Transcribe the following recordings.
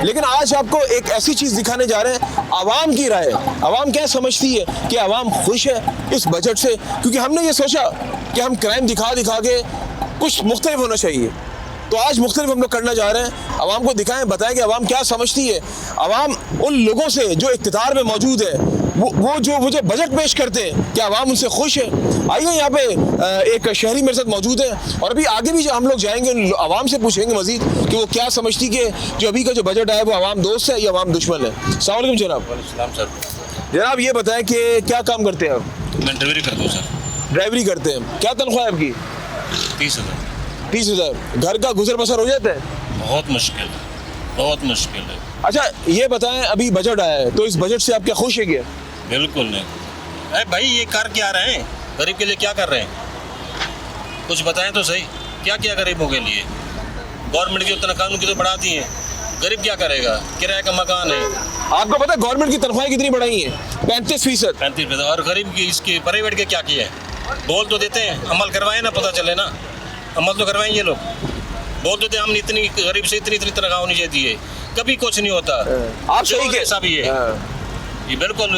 लेकिन आज आपको एक ऐसी चीज़ दिखाने जा रहे हैं, आवाम की राय। आवाम क्या समझती है कि आवाम खुश है इस बजट से, क्योंकि हमने ये सोचा कि हम क्राइम दिखा दिखा के कुछ मुख्तलिफ होना चाहिए, तो आज मुख्तलिफ हम लोग करना जा रहे हैं। आवाम को दिखाएं, बताएं कि आवाम क्या समझती है। आवाम उन लोगों से जो इक़्तिदार में मौजूद है, वो जो बजट पेश करते हैं, क्या आवाम उनसे खुश है। आइए यहाँ पे एक शहरी मेरे साथ मौजूद है और अभी आगे भी हम लोग जाएंगे, आवाम से पूछेंगे मजीद कि वो क्या समझती कि जो अभी का जो बजट है वो आवाम दोस्त है या आवाम दुश्मन है। अस्सलाम वालेकुम जनाब। जनाब ये बताएं कि क्या काम करते हैं आप? मैं ड्राइवरी करता हूँ सर। ड्राइवरी करते हैं, क्या तनख्वाह है आपकी? 30,000। 30,000। घर का गुजर बसर हो जाता है? बहुत मुश्किल है, बहुत मुश्किल है। अच्छा ये बताएं, अभी बजट आया है तो इस बजट से आप क्या खुश है क्या? बिल्कुल नहीं। अरे भाई ये कर क्या रहे हैं, गरीब के लिए क्या कर रहे हैं, कुछ बताएं तो सही। क्या क्या गरीबों के लिए? गवर्नमेंट की तनख्वाह उनकी तो बढ़ा दी है, गरीब क्या करेगा? किराए का मकान है। आपको पता है गवर्नमेंट की तनख्वाहें कितनी बढ़ाई हैं? 35%। 35%। और गरीब की इसकी प्राइवेट के क्या किया है? बोल तो देते हैं, अमल करवाएं ना, पता चले ना। अमल तो करवाएं ये लोग, बोल देते हैं हम इतनी गरीब से इतनी तनख्वाह होनी चाहिए है, कभी कुछ नहीं होता। आप सही के ऐसा भी है ये बिल्कुल।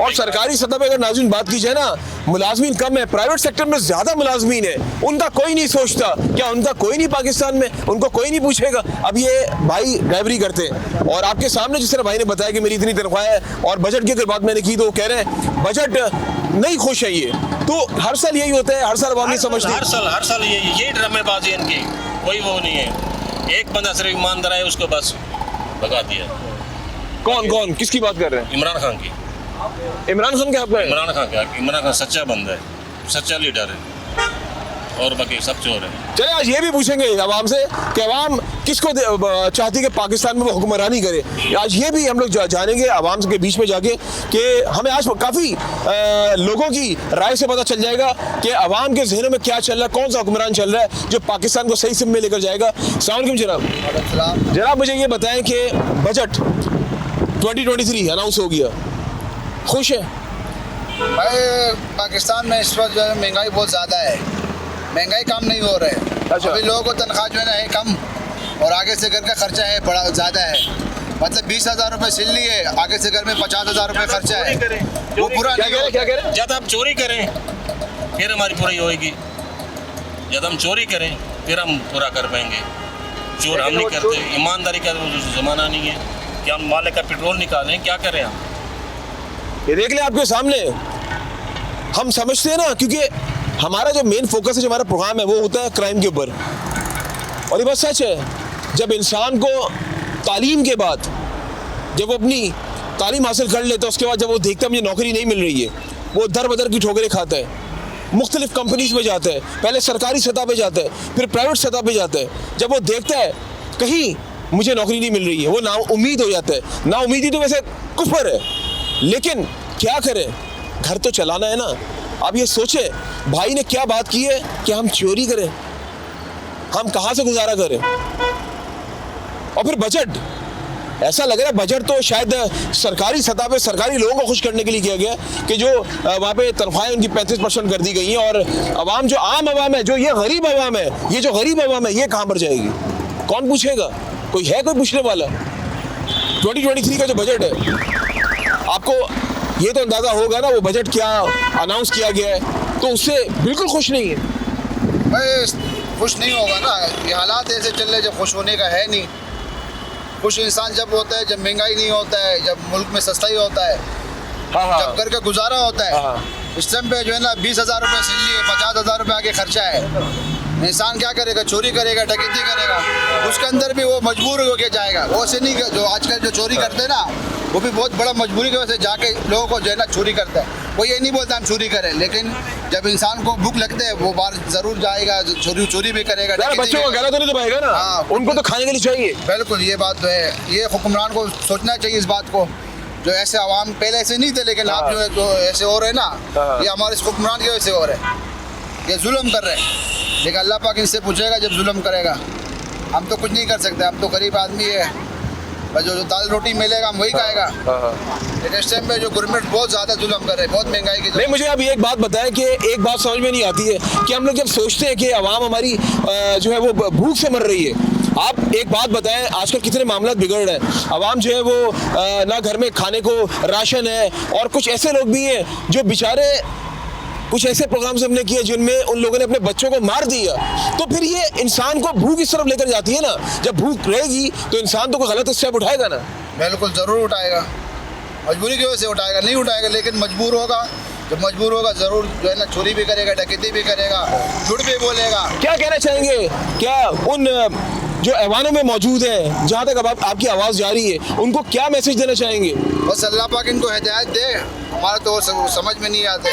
और सरकारी सतह पे अगर नाज़रीन बात की जाए ना, मुलाजमीन कम है, प्राइवेट सेक्टर में ज़्यादा मुलाजमीन है, उनका कोई नहीं सोचता। क्या उनका कोई नहीं पाकिस्तान में? उनको कोई नहीं पूछेगा। अब ये भाई ड्राइवरी करते हैं और आपके सामने जिस तरह भाई ने बताया कि मेरी इतनी तनख्वाह है, और बजट की अगर बात मैंने की तो वो कह रहे हैं बजट नहीं खुश है। ये तो हर साल यही होता है, हर साल आवाम नहीं समझती। हर साल यही ड्रामेबाजी है इनकी, कोई वो नहीं है। एक बंदा सिर्फ ईमानदार है, उसको बस भगा दिया। कौन किसकी बात कर रहे हैं? इमरान खान की। इमरान खान क्या आपका है? इमरान खान सच्चा बंदा है, सच्चा लीडर है, और बाकी सब चोर है। चले आज ये भी पूछेंगे आवाम से कि आवाम किसको चाहती है कि पाकिस्तान में वो हुक्मरानी करे। आज ये भी हम लोग जानेंगे आवाम के बीच में जाके कि हमें आज काफ़ी लोगों की राय से पता चल जाएगा कि आवाम के जहनों में क्या चल रहा है, कौन सा हुक्मरान चल रहा है जो पाकिस्तान को सही सिम में लेकर जाएगा। अस्सलाम वालेकुम जनाब। जनाब मुझे ये बताएं कि बजट 2023 अनाउंस हो गया, खुश है? भाई पाकिस्तान में इस वक्त जो है महंगाई बहुत ज़्यादा है, महंगाई कम नहीं हो रहा है। अच्छा। अभी लोगों को तनख्वाह जो है ना है कम, और आगे से घर का खर्चा है बड़ा ज़्यादा है। मतलब 20,000 रुपये सिल्ली है, आगे से घर में 50,000 रुपये खर्चा है, वो पूरा नहीं होता। क्या कह रहे हैं? जब हम चोरी करें फिर हमारी पूरी होएगी, जब हम चोरी करें फिर हम पूरा कर पाएंगे। चोर हम नहीं करते, ईमानदारी का ज़माना नहीं है कि हम मालिक का पेट्रोल निकालें। क्या करें हम? ये देख ले आपके सामने, हम समझते हैं ना, क्योंकि हमारा जो मेन फोकस है, जो हमारा प्रोग्राम है, वो होता है क्राइम के ऊपर। और ये बात सच है, जब इंसान को तालीम के बाद जब वो अपनी तालीम हासिल कर लेता है, उसके बाद जब वो देखता है मुझे नौकरी नहीं मिल रही है, वो दर बदर की ठोकरें खाता है, मुख्तलिफ कंपनीज में जाता है, पहले सरकारी सतह पे जाता है, फिर प्राइवेट सतह पे जाता है। जब वो देखता है कहीं मुझे नौकरी नहीं मिल रही है, वो ना उम्मीद हो जाता है। ना उम्मीदी तो वैसे कुफर है, लेकिन क्या करें, घर तो चलाना है ना। अब ये सोचे भाई ने क्या बात की है कि हम चोरी करें, हम कहाँ से गुजारा करें। और फिर बजट, ऐसा लग रहा है बजट तो शायद सरकारी सतह पे सरकारी लोगों को खुश करने के लिए किया गया कि जो वहाँ पे तनख्वाहें उनकी 35% कर दी गई हैं, और आवाम जो आम आवाम है, जो ये गरीब आवाम है, ये जो गरीब आवाम है, ये कहाँ पर जाएगी? कौन पूछेगा? कोई है कोई पूछने वाला? 2023 का जो बजट है, आपको ये तो अंदाज़ा होगा ना वो बजट क्या अनाउंस किया गया है, तो उससे बिल्कुल खुश नहीं है। भाई खुश नहीं होगा ना, ये हालात ऐसे चल रहे जब खुश होने का है नहीं। खुश इंसान जब होता है जब महंगाई नहीं होता है, जब मुल्क में सस्ताई होता है, जब घर का गुजारा होता है। इस टाइम पे जो है ना 20,000 रुपये सिल्ली है, 50,000 रुपये आगे खर्चा है। इंसान क्या करेगा? चोरी करेगा, डकैती करेगा, उसके अंदर भी वो मजबूर होकर जाएगा। वो से नहीं, जो आजकल जो चोरी करते हैं ना, वो भी बहुत बड़ा मजबूरी की वजह से जाके लोगों को जो है ना चोरी करता है। वो ये नहीं बोलता हम चोरी करें, लेकिन जब इंसान को भूख लगते है वो बाहर जरूर जाएगा, चोरी भी करेगा। बच्चों को गला तो नहीं दबाएगा ना। हाँ, उनको तो खाने के लिए चाहिए। बिल्कुल, ये बात तो है। ये हुक्मरान को सोचना चाहिए इस बात को, जो ऐसे आवाम पहले ऐसे नहीं थे, लेकिन आप जो है जो ऐसे हो रहे हैं ना, ये हमारे इस हुक्मरान की वजह से हो रहे हैं। ये जुल्म कर रहे हैं, लेकिन अल्लाह पाक इनसे पूछेगा जब जुल्म करेगा। हम तो कुछ नहीं कर सकते, हम तो गरीब आदमी है, बस जो दाल रोटी मिलेगा हम वही खाएगा। लेकिन इस टाइम पे जो गवर्नमेंट बहुत ज़्यादा जुल्म कर रहे हैं, बहुत महंगाई की। नहीं, मुझे अब एक बात बताएं कि एक बात समझ में नहीं आती है कि हम लोग जब सोचते हैं कि आवाम हमारी जो है वो भूख से मर रही है, आप एक बात बताएं, आजकल कितने मामला बिगड़ रहे हैं। आवाम जो है वो ना घर में खाने को राशन है, और कुछ ऐसे लोग भी हैं जो बेचारे कुछ ऐसे प्रोग्राम्स हमने किए जिनमें उन लोगों ने अपने बच्चों को मार दिया। तो फिर ये इंसान को भूख इस तरफ लेकर जाती है ना। जब भूख रहेगी तो इंसान तो कोई गलत स्टेप उठाएगा ना। बिल्कुल ज़रूर उठाएगा, मजबूरी की वजह से उठाएगा, नहीं उठाएगा लेकिन मजबूर होगा। जब मजबूर होगा ज़रूर जो है ना चोरी भी करेगा, डकैती भी करेगा, झूठ भी बोलेगा। क्या कहना चाहेंगे, क्या उन जो ऐवानों में मौजूद हैं, जहाँ तक अब आपकी आवाज़ जा रही है, उनको क्या मैसेज देना चाहेंगे? बस अल्लाह पाक इनको हिदायत दे, हमारा तो समझ में नहीं आते।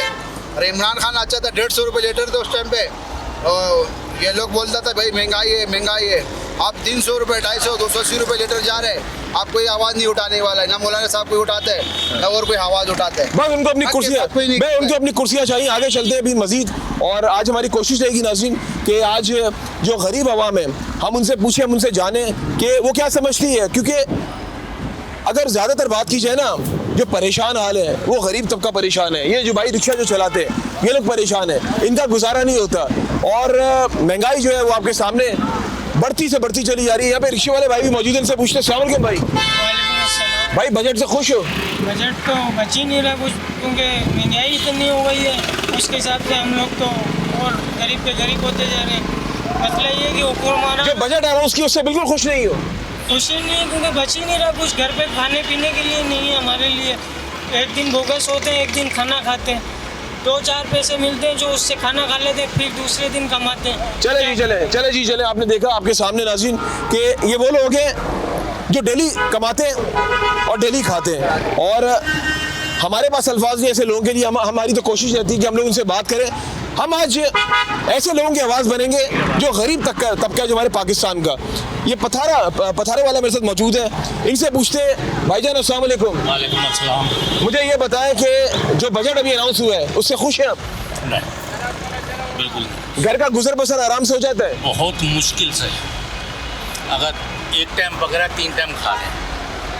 अरे इमरान खान अच्छा था, 150 रुपये लीटर थे उस टाइम पे, और ये लोग बोलता था भाई महंगाई है महंगाई है। आप 300 रुपये, 250, 280 रुपये लीटर जा रहे हैं, आप कोई आवाज़ नहीं उठाने वाला है, ना मौलाना साहब कोई उठाते हैं, ना और कोई आवाज़ उठाते हैं। बस उनको अपनी कुर्सियाँ, मैं उनको अपनी कुर्सियाँ चाहिए। आगे चलते हैं अभी मजीद, और आज हमारी कोशिश रहेगी नाज़रीन कि आज जो गरीब आवाम है हम उनसे पूछें, हम उनसे जानें कि वो क्या समझती है। क्योंकि अगर ज़्यादातर बात की जाए ना, जो परेशान हाल है वो गरीब तबका परेशान है। ये जो भाई रिक्शा जो चलाते हैं ये लोग परेशान है, इनका गुजारा नहीं होता, और महंगाई जो है वो आपके सामने बढ़ती से बढ़ती चली जा रही है। यहाँ पे रिक्शे वाले भाई भी मौजूद हैं, इनसे पूछते हैं। अस्सलाम वालेकुम भाई। भाई बजट से खुश हो? बजट तो बच ही नहीं रहा कुछ, क्योंकि महंगाई इतनी हो गई है, उसके हिसाब से हम लोग तो और गरीब के गरीब होते जा रहे हैं। मसला ये है कि हुकूमत जो बजट अनाउंस की उससे बिल्कुल खुश नहीं हो? खुशी नहीं है, क्योंकि बच ही नहीं रहा कुछ, घर पे खाने पीने के लिए नहीं है हमारे लिए। एक दिन बोगस होते हैं, एक दिन खाना खाते हैं, 2-4 पैसे मिलते हैं जो उससे खाना खा लेते हैं, फिर दूसरे दिन कमाते हैं। चले जी चले। आपने देखा आपके सामने नाज़रीन कि ये वो लोग हैं जो डेली कमाते हैं और डेली खाते हैं, और हमारे पास अल्फाज नहीं ऐसे लोगों के लिए। हमारी तो कोशिश रहती है कि हम लोग उनसे बात करें। हम आज ऐसे लोगों की आवाज़ बनेंगे जो गरीब तबका जो हमारे पाकिस्तान का। ये पथारे वाला मेरे साथ मौजूद है, इनसे पूछते हैं। भाईजान अस्सलाम वालेकुम। वालेकुम अस्सलाम। मुझे ये बताएं कि जो बजट अभी अनाउंस हुआ है उससे खुश हैं आप? नहीं, बिल्कुल नहीं। घर का गुजर बसर आराम से हो जाता है? बहुत मुश्किल से, अगर एक टाइम बगैर 3 टाइम खा लें,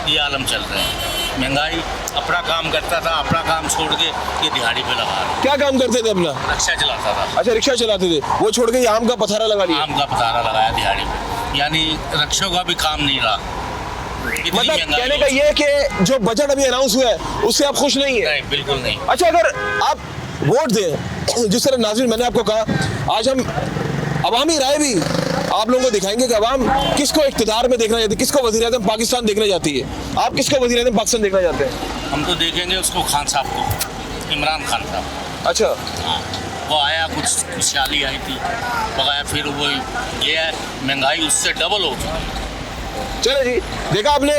ये आलम चल रहे हैं। महंगाई, अपना काम करता था, अपना काम छोड़ के ये दिहाड़ी पे लगा रहे। क्या काम करते थे अपना? रिक्शा चलाता था। अच्छा, रिक्शा चलाते थे, वो छोड़ के ये आम का पथारा लगा लिया? आम का पतारा लगाया दिहाड़ी पे, यानी रिक्शों का भी काम नहीं रहा। मतलब कहने का ये है कि जो बजट अभी अनाउंस हुआ है उससे आप खुश नहीं है? नहीं, बिल्कुल नहीं। अच्छा, अगर आप वोट दें, जिस तरह नाज़रीन मैंने आपको कहा, आज हम अवामी राय भी आप लोगों को दिखाएंगे कि अवाम किसको इख्तिदार में देखना चाहती है, किसको वज़ीर-ए-आज़म पाकिस्तान देखना चाहती है। आप किसको वज़ीर-ए-आज़म पाकिस्तान देखना चाहते हैं? हम तो देखेंगे उसको, खान साहब को, इमरान खान साहब। अच्छा, हाँ, वो आया, कुछ खुशहाली आई थी, बगाया, फिर वो ये है, महंगाई उससे डबल हो चुकी। चलो जी, देखा आपने,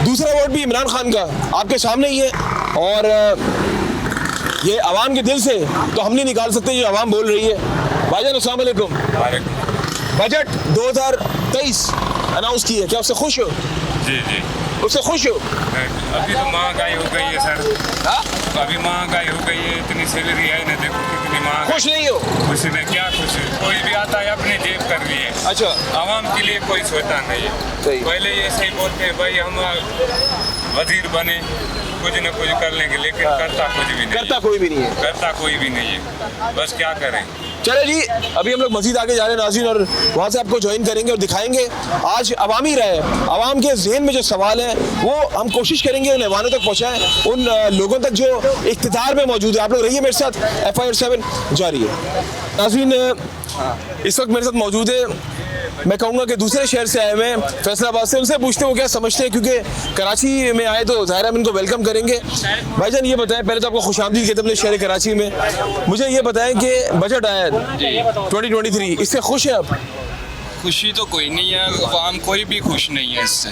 दूसरा वोट भी इमरान खान का आपके सामने ही है, और ये आवाम के दिल से तो हम नहीं निकाल सकते जो आवाम बोल रही है। भाईजान अस्सलाम वालेकुम। बजट 2023 अनाउंस की है, क्या उससे खुश हो? जी जी, उससे खुश हो? अभी तो महंगाई हो गई है सर। हाँ? अभी महंगाई हो गई है, इतनी सैलरी है ना, देखो कितनी महंगाई। खुश नहीं हो? खुश में क्या खुश है? कोई भी आता है अपनी जेब कर रही है। अच्छा, आवाम के लिए कोई सोचता नहीं है। सही। पहले ये सही बोलते हैं भाई हम वजीर बने, कुछ न कुछ कर लेंगे, लेकिन करता कुछ भी नहीं। करता कोई भी नहीं है। करता कोई भी नहीं है, बस क्या करें। चले जी, अभी हम लोग मजीद आगे जा रहे हैं नाज़रीन, और वहाँ से आपको ज्वाइन करेंगे और दिखाएंगे आज अवामी राय, आवाम के जहन में जो सवाल है वो हम कोशिश करेंगे उन ऐवानों तक पहुँचाएँ, उन लोगों तक जो इख्तिदार में मौजूद है। आप लोग रहिए मेरे साथ, FIR 7 जारी है। नाज़रीन इस वक्त मेरे साथ मौजूद है, मैं कहूँगा कि दूसरे शहर से आए हुए हैं, फैसलाबाद से। उनसे पूछते हैं वो क्या समझते हैं, क्योंकि कराची में आए तो ज़ाहिर हम इनको वेलकम करेंगे। भाईजान ये बताएं, पहले तो आपको खुशामदीद कहते अपने शहर कराची में। मुझे ये बताएं कि बजट आया 2023, इससे खुश हैं आप? खुशी तो कोई नहीं है, आवाम कोई भी खुश नहीं है इससे।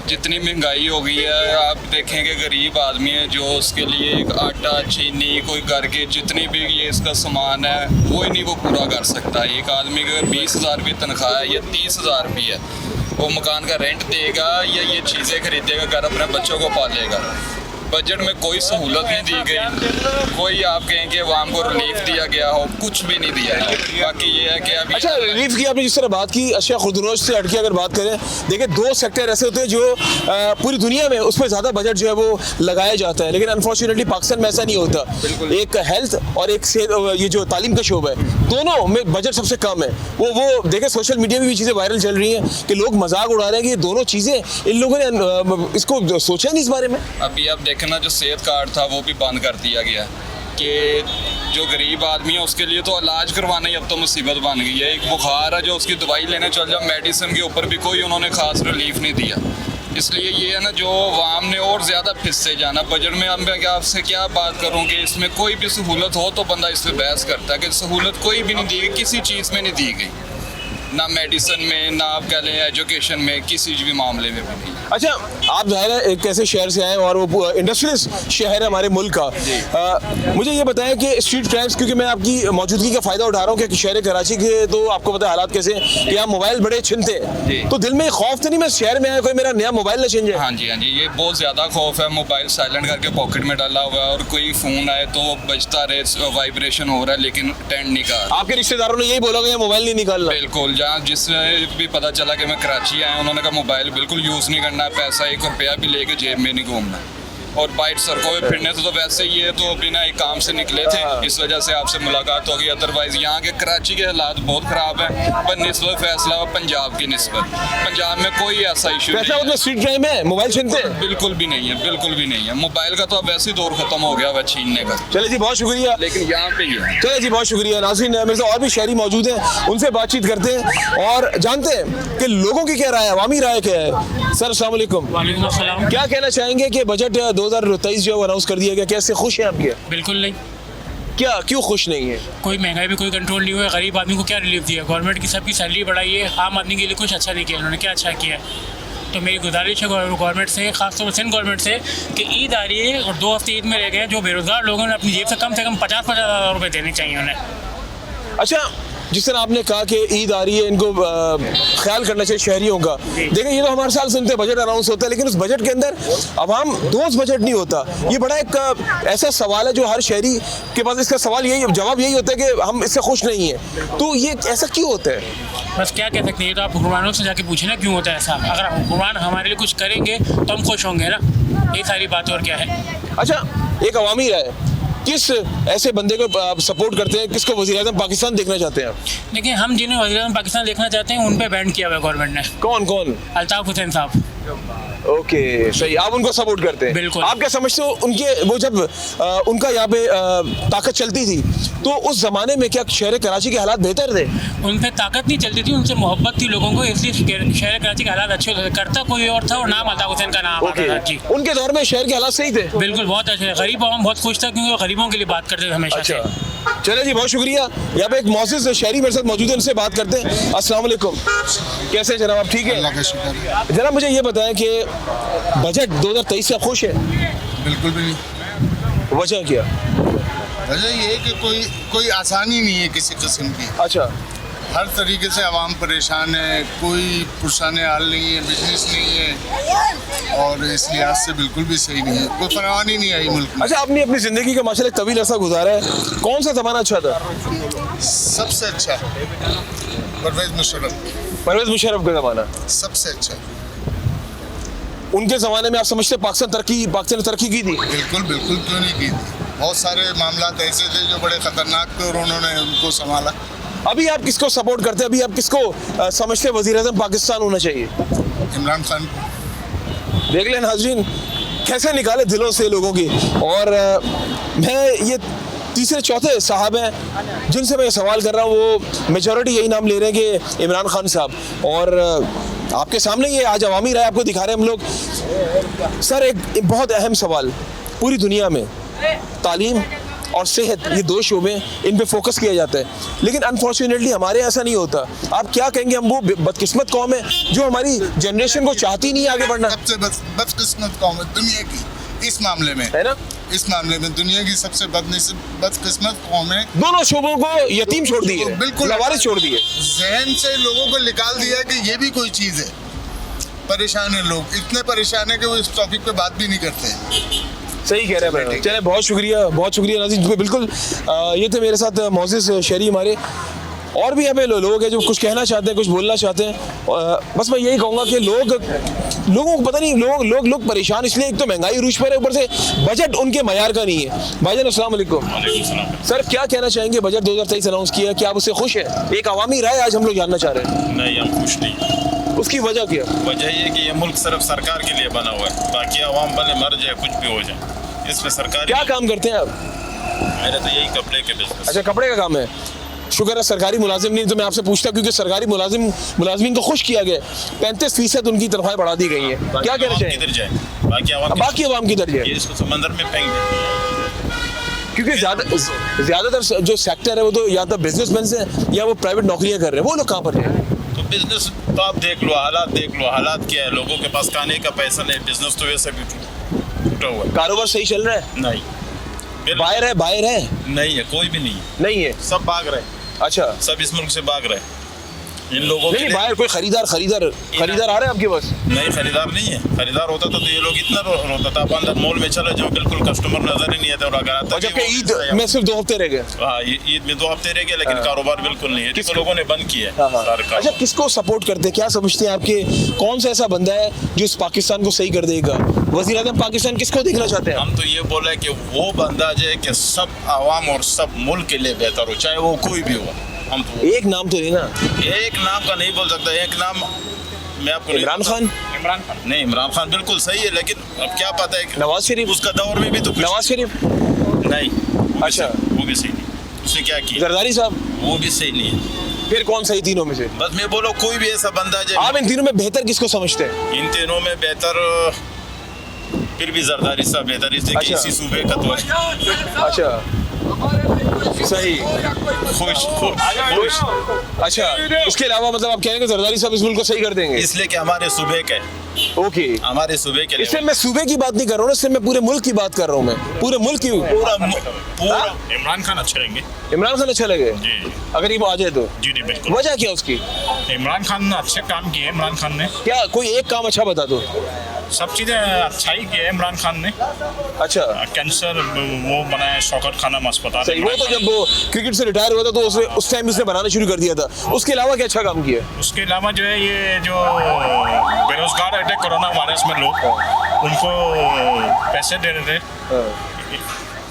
जितनी महंगाई हो गई है, आप देखेंगे गरीब आदमी है जो उसके लिए एक आटा, चीनी, कोई घर के जितनी भी ये इसका सामान है वो ही नहीं वो पूरा कर सकता। एक आदमी का 20,000 भी तनख्वाह है या 30,000 भी है, वो मकान का रेंट देगा या ये चीज़ें खरीदेगा, घर अपने बच्चों को पालेगा। बजट में कोई सहूलत नहीं दी गई, कोई आप कहें कि आवाम को रिलीफ दिया गया हो, कुछ भी नहीं दिया है। बाकी ये है कि अभी अच्छा, रिलीफ की आपने जिस तरह बात की, अच्छा खुर्दनोश से हटके अगर बात करें, देखिए 2 सेक्टर ऐसे होते हैं जो पूरी दुनिया में उस पर ज़्यादा बजट जो है वो लगाया जाता है, लेकिन अनफॉर्चुनेटली पाकिस्तान में ऐसा नहीं होता। एक हेल्थ और एक ये जो तालीम का शोबा है, दोनों में बजट सबसे कम है। वो देखें सोशल मीडिया में भी चीज़ें वायरल चल रही हैं कि लोग मजाक उड़ा रहे हैं कि ये दोनों चीज़ें, इन लोगों ने इसको सोचा नहीं इस बारे में। अभी आप देखें ना, जो सेहत कार्ड था वो भी बंद कर दिया गया कि जो गरीब आदमी है उसके लिए तो इलाज करवाना ही अब तो मुसीबत बन गई है। एक बुखार है जो उसकी दवाई लेने चल जाओ, मेडिसिन के ऊपर भी कोई उन्होंने खास रिलीफ नहीं दिया। इसलिए ये है ना, जो आवाम ने और ज़्यादा फिससे जाना बजट में। अब मैं आपसे क्या बात करूँ कि इसमें कोई भी सहूलत हो तो बंदा इस पर बहस करता है कि सहूलत कोई भी नहीं दी गई, किसी चीज़ में नहीं दी गई, ना मेडिसिन में, ना आप कह लें एजुकेशन में, किसी भी मामले में भी नहीं। अच्छा, आप ज़ाहिर है एक ऐसे शहर से आए और वो इंडस्ट्रियलिस्ट शहर है हमारे मुल्क का। मुझे ये बताएं कि स्ट्रीट क्राइम्स, क्योंकि मैं आपकी मौजूदगी का फ़ायदा उठा रहा हूँ कि शहर कराची के तो आपको पता है हालात कैसे हैं कि यहाँ मोबाइल बड़े छिनते हैं, तो दिल में खौफ तो नहीं मैं शहर में आया कोई मेरा नया मोबाइल ना छिन जाए? हाँ जी, ये बहुत ज़्यादा खौफ है। मोबाइल साइलेंट करके पॉकेट में डाला हुआ है और कोई फ़ोन आए तो बजता रहे, वाइब्रेशन हो रहा है लेकिन अटेंड नहीं कर। आपके रिश्तेदारों ने यही बोला कि मोबाइल नहीं निकालना? बिल्कुल, जहाँ जिससे भी पता चला कि मैं कराची आया, उन्होंने कहा मोबाइल बिल्कुल यूज़ नहीं करना, पैसा 1 रुपया भी लेके जेब में नहीं घूमना। और बाइट सड़कों पे फिरने से तो वैसे ये तो बिना एक काम से निकले थे, इस वजह से आपसे मुलाकात होगी। अदरवाइज यहाँ के कराची के हालात बहुत ख़राब हैं, पर निस्बत फैसला पंजाब की निस्बत। पंजाब में कोई ऐसा इशू नहीं है। स्ट्रीट क्राइम है, मोबाइल छीनते हैं? बिल्कुल भी नहीं है, बिल्कुल भी नहीं है। मोबाइल का तो अब वैसे ही दौर खत्म हो गया वह छीनने का। चले जी, बहुत शुक्रिया। लेकिन यहाँ पे ही है। चले जी, बहुत शुक्रिया। नाज़रीन, मेरे साथ और भी शहरी मौजूद हैं, उनसे बातचीत करते हैं और जानते हैं कि लोगों की क्या राय है, अवामी राय क्या है। सर अस्सलाम वालेकुम। वालेकुम अस्सलाम। क्या कहना चाहेंगे कि बजट 2023 जो अनाउंस कर दिया गया, कैसे खुश हैं आप? क्या बिल्कुल नहीं। क्या क्यों खुश नहीं है? कोई महंगाई पे कोई कंट्रोल नहीं हुआ, गरीब आदमी को क्या रिलीफ दिया? गवर्नमेंट की सबकी सैलरी बढ़ाई है, आम आदमी के लिए कुछ अच्छा नहीं किया। उन्होंने क्या अच्छा किया? तो मेरी गुजारिश है गवर्नमेंट से, खासतौर पर सिंध गवर्नमेंट से, कि ईद आ रही है और 2 हफ्ते ईद में रह गए, जो बेरोज़गार लोगों ने अपनी जेब से कम 50,000 हज़ार रुपये देने चाहिए उन्हें। अच्छा, जिस तरह आपने कहा कि ईद आ रही है, इनको ख्याल करना चाहिए शहरियों का। देखिए, ये तो हमारे साल सुनते बजट अनाउंस होता है, लेकिन उस बजट के अंदर अवाम दोस्त बजट नहीं होता। ये बड़ा एक ऐसा सवाल है जो हर शहरी के पास इसका सवाल यही जवाब यही होता है कि हम इससे खुश नहीं हैं। तो ये ऐसा क्यों होता है? बस क्या कह सकते हैं, तो आप हुक्मरानों से जाके पूछे ना क्यों होता है ऐसा। अगर हुक्मरान हमारे लिए कुछ करेंगे तो हम खुश होंगे ना, ये सारी बात। और क्या है? अच्छा, एक अवामी राय, किस ऐसे बंदे को सपोर्ट करते हैं, किसको वज़ीर-ए-आज़म पाकिस्तान देखना चाहते हैं? देखिए, हम जिन्हें वज़ीर-ए-आज़म पाकिस्तान देखना चाहते हैं उन पे बैन किया हुआ है गवर्नमेंट ने। कौन कौन? अल्ताफ़ हुसैन साहब। ओके, सही, आप उनको सपोर्ट करते हैं? बिल्कुल। आप क्या समझते हो, उनके वो जब उनका यहाँ पे ताकत चलती थी तो उस जमाने में क्या शहर कराची के हालात बेहतर थे? उन पे ताकत नहीं चलती थी, उनसे मोहब्बत थी लोगों को, इसलिए शहर कराची के हालात अच्छे होते थे। करता कोई और था और नाम अल्ताफ़ हुसैन का नाम आता था जी। उनके दौर में शहर के हालात सही थे? बिल्कुल, बहुत अच्छे थे। गरीब आवाम बहुत खुश था क्योंकि वो गरीबों के लिए बात करते थे हमेशा से। चले जी, बहुत शुक्रिया। यहाँ पे एक मौजूद शहरी मेरे साथ मौजूद है, उनसे बात करते हैं। अस्सलाम वालेकुम, कैसे हैं जनाब, आप ठीक है? अल्लाह का शुक्र है। जनाब, मुझे ये बताएं कि बजट 2023 से खुश है? बिल्कुल भी नहीं। वजह क्या? वजह ये है कि कोई आसानी नहीं है किसी किस्म की। अच्छा, हर तरीके से आवाम परेशान है, कोई पुरसाने हाल नहीं है, बिजनेस नहीं है, और इस लिहाज से बिल्कुल भी सही नहीं है। कोई फरमान ही नहीं आई मुल्क में। अच्छा, आपने अपनी ज़िंदगी का माशाल्लाह तवील अरसा गुजारा है, कौन सा ज़माना अच्छा था? सबसे अच्छा परवेज़ मुशर्रफ। परवेज़ मुशर्रफ का ज़माना सबसे अच्छा। उनके ज़माने में आप समझते पाकिस्तान ने तरक्की की थी? बिल्कुल बिल्कुल, क्यों नहीं की थी। बहुत सारे मामला ऐसे थे जो बड़े ख़तरनाक थे और उन्होंने उनको संभाला। अभी आप किसको सपोर्ट करते हैं? अभी आप किसको समझते हैं वज़ीर-ए-आज़म पाकिस्तान होना चाहिए? इमरान खान को। देख लें नाज़रीन, कैसे निकाले दिलों से लोगों की। और मैं ये तीसरे चौथे साहब हैं जिनसे मैं सवाल कर रहा हूँ, वो मेजॉरिटी यही नाम ले रहे हैं कि इमरान खान साहब। और आपके सामने ये आज अवामी राय आपको दिखा रहे हैं हम लोग। सर, एक बहुत अहम सवाल, पूरी दुनिया में तालीम और सेहत, ये 2 शोबे, इन पे फोकस किया जाता है, लेकिन अनफॉर्चुनेटली हमारे ऐसा नहीं होता। आप क्या कहेंगे, हम वो बदकिस्मत कौम है जो हमारी जनरेशन को चाहती नहीं आगे बढ़ना? सबसे बदकिस्मत कौम है दुनिया की इस मामले में, है ना? इस मामले में दुनिया की सबसे बदकिस्मत कौम है। दोनों शोबों को यतीम छोड़ दिए, बिल्कुल लवारिस छोड़ दिए, जहन से लोगों को निकाल दिया कि ये भी कोई चीज़ है। परेशान है लोग, इतने परेशान है कि वो इस टॉपिक पे बात भी नहीं करते हैं। सही कह रहे हैं। चले बहुत शुक्रिया नाज़रीन, बिल्कुल ये थे मेरे साथ मोज़िज़ शहरी हमारे। और भी यहाँ पे लोग हैं जो कुछ कहना चाहते हैं, कुछ बोलना चाहते हैं। बस मैं यही कहूँगा कि लोगों को पता नहीं, लोग परेशान इसलिए, एक तो महंगाई रूज पर है, ऊपर से बजट उनके मयार का नहीं है। भाईजान अस्सलाम वालेकुम। सर क्या कहना चाहेंगे, बजट 2023 अनाउंस किया, क्या आप उससे खुश हैं? एक अवामी राय आज हम लोग जानना चाह रहे हैं। नहीं, हम खुश नहीं। उसकी वजह क्या? वजह ये कि ये मुल्क सिर्फ सरकार के लिए बना हुआ है, बाकी आवाम भले मर जाए, कुछ भी हो जाए, इसमें सरकार। क्या काम करते हैं आप? मेरा तो यही कपड़े के बिजनेस। अच्छा, कपड़े का काम है। शुक्र है सरकारी मुलाजिम नहीं, तो मैं आपसे पूछता क्योंकि सरकारी मुलाजिमीन को खुश किया गया, 35% उनकी तनख्वाहें बढ़ा दी गई हैं। क्या कहना चाहिए? किधर जाए बाकी आवाम किधर जाए? ये इसको समंदर में फेंक दे। क्योंकि ज्यादातर जो सेक्टर है वो तो या तो बिजनेसमैन से या वो प्राइवेट नौकरियां कर रहे हैं, वो लोग कहाँ पर हैं? तो बिजनेस तो आप देख लो, हालात क्या है, लोगों के पास खाने का पैसा नहीं, बिजनेस तो वैसे भी टूटा हुआ है। कारोबार सही चल रहा है? नहीं। बाहर है नहीं है, कोई भी नहीं है, सब भाग रहे। अच्छा, सब इस मुल्क से भाग रहे। इन लोगों नहीं, बाहर कोई खरीदार आ रहे हैं आपके पास? नहीं, खरीदार नहीं है। खरीदार होता तो ये लोग इतना रोता था। आप अंदर मॉल में चले जाओ, बिल्कुल कस्टमर नजर ही नहीं आता। और अगर आता है ईद में सिर्फ 2 हफ्ते रह गए। हाँ, ईद में 2 हफ्ते रह गए, लेकिन कारोबार बिल्कुल नहीं है। किस लोगों ने बंद किया है। अच्छा, किसको सपोर्ट करते हैं, क्या समझते हैं आपके, कौन सा ऐसा बंदा है जो इस पाकिस्तान को सही कर देगा? वज़ीर आज़म पाकिस्तान किसको देखना चाहते हैं? हम तो ये बोल रहे हैं कि वो बंदा जो है कि सब आवाम और सब मुल्क के लिए बेहतर हो, चाहे वो कोई भी हो। हम तो एक नाम तो लेना। एक नाम का नहीं बोल सकता। एक नाम मैं आपको इमरान खान नहीं, इमरान खान बिल्कुल सही है, लेकिन अब क्या पता है नवाज शरीफ, उसका दौर में भी तो नवाज शरीफ नहीं। अच्छा, वो भी सही नहीं। उसने क्या किया? जरदारी साहब, वो भी सही नहीं है। फिर कौन सही तीनों में से? बस मैं बोलो कोई भी ऐसा बंदा जो आप इन तीनों में बेहतर किसको समझते हैं? इन तीनों में बेहतर फिर भी जरदारी साहब बेहतर, इसलिए कि इसी सूबे का तो है। अच्छा, सही, खुश। अच्छा, इसके अलावा मतलब आप कह रहे हैं कि जरदारी साहब इस मुल्क को सही कर देंगे? इसलिए कि हमारे सूबे का ओके, हमारे सूबे के लिए। इससे मैं सूबे की बात नहीं कर रहा हूँ, इससे मैं पूरे मुल्क की बात कर रहा हूँ। मैं पूरे मुल्क की पूरा इमरान खान अच्छे रहेंगे। इमरान खान अच्छा लगे जी, अगर ये आ जाए तो? जी नहीं, बिल्कुल। वजह क्या उसकी? इमरान खान ने अच्छे काम किए। इमरान खान ने क्या कोई एक काम अच्छा बता दो? सब चीजें अच्छा ही किया है इमरान खान ने। अच्छा, कैंसर वो बनाया, शौकत खानम अस्पताल। सही, वो तो जब वो क्रिकेट से रिटायर हुआ था तो उस टाइम उसने बनाना शुरू कर दिया था। उसके अलावा क्या अच्छा काम किया? उसके अलावा जो है ये जो बेरोजगार रहते कोरोना वायरस में लोग, उनको पैसे दे रहे थे।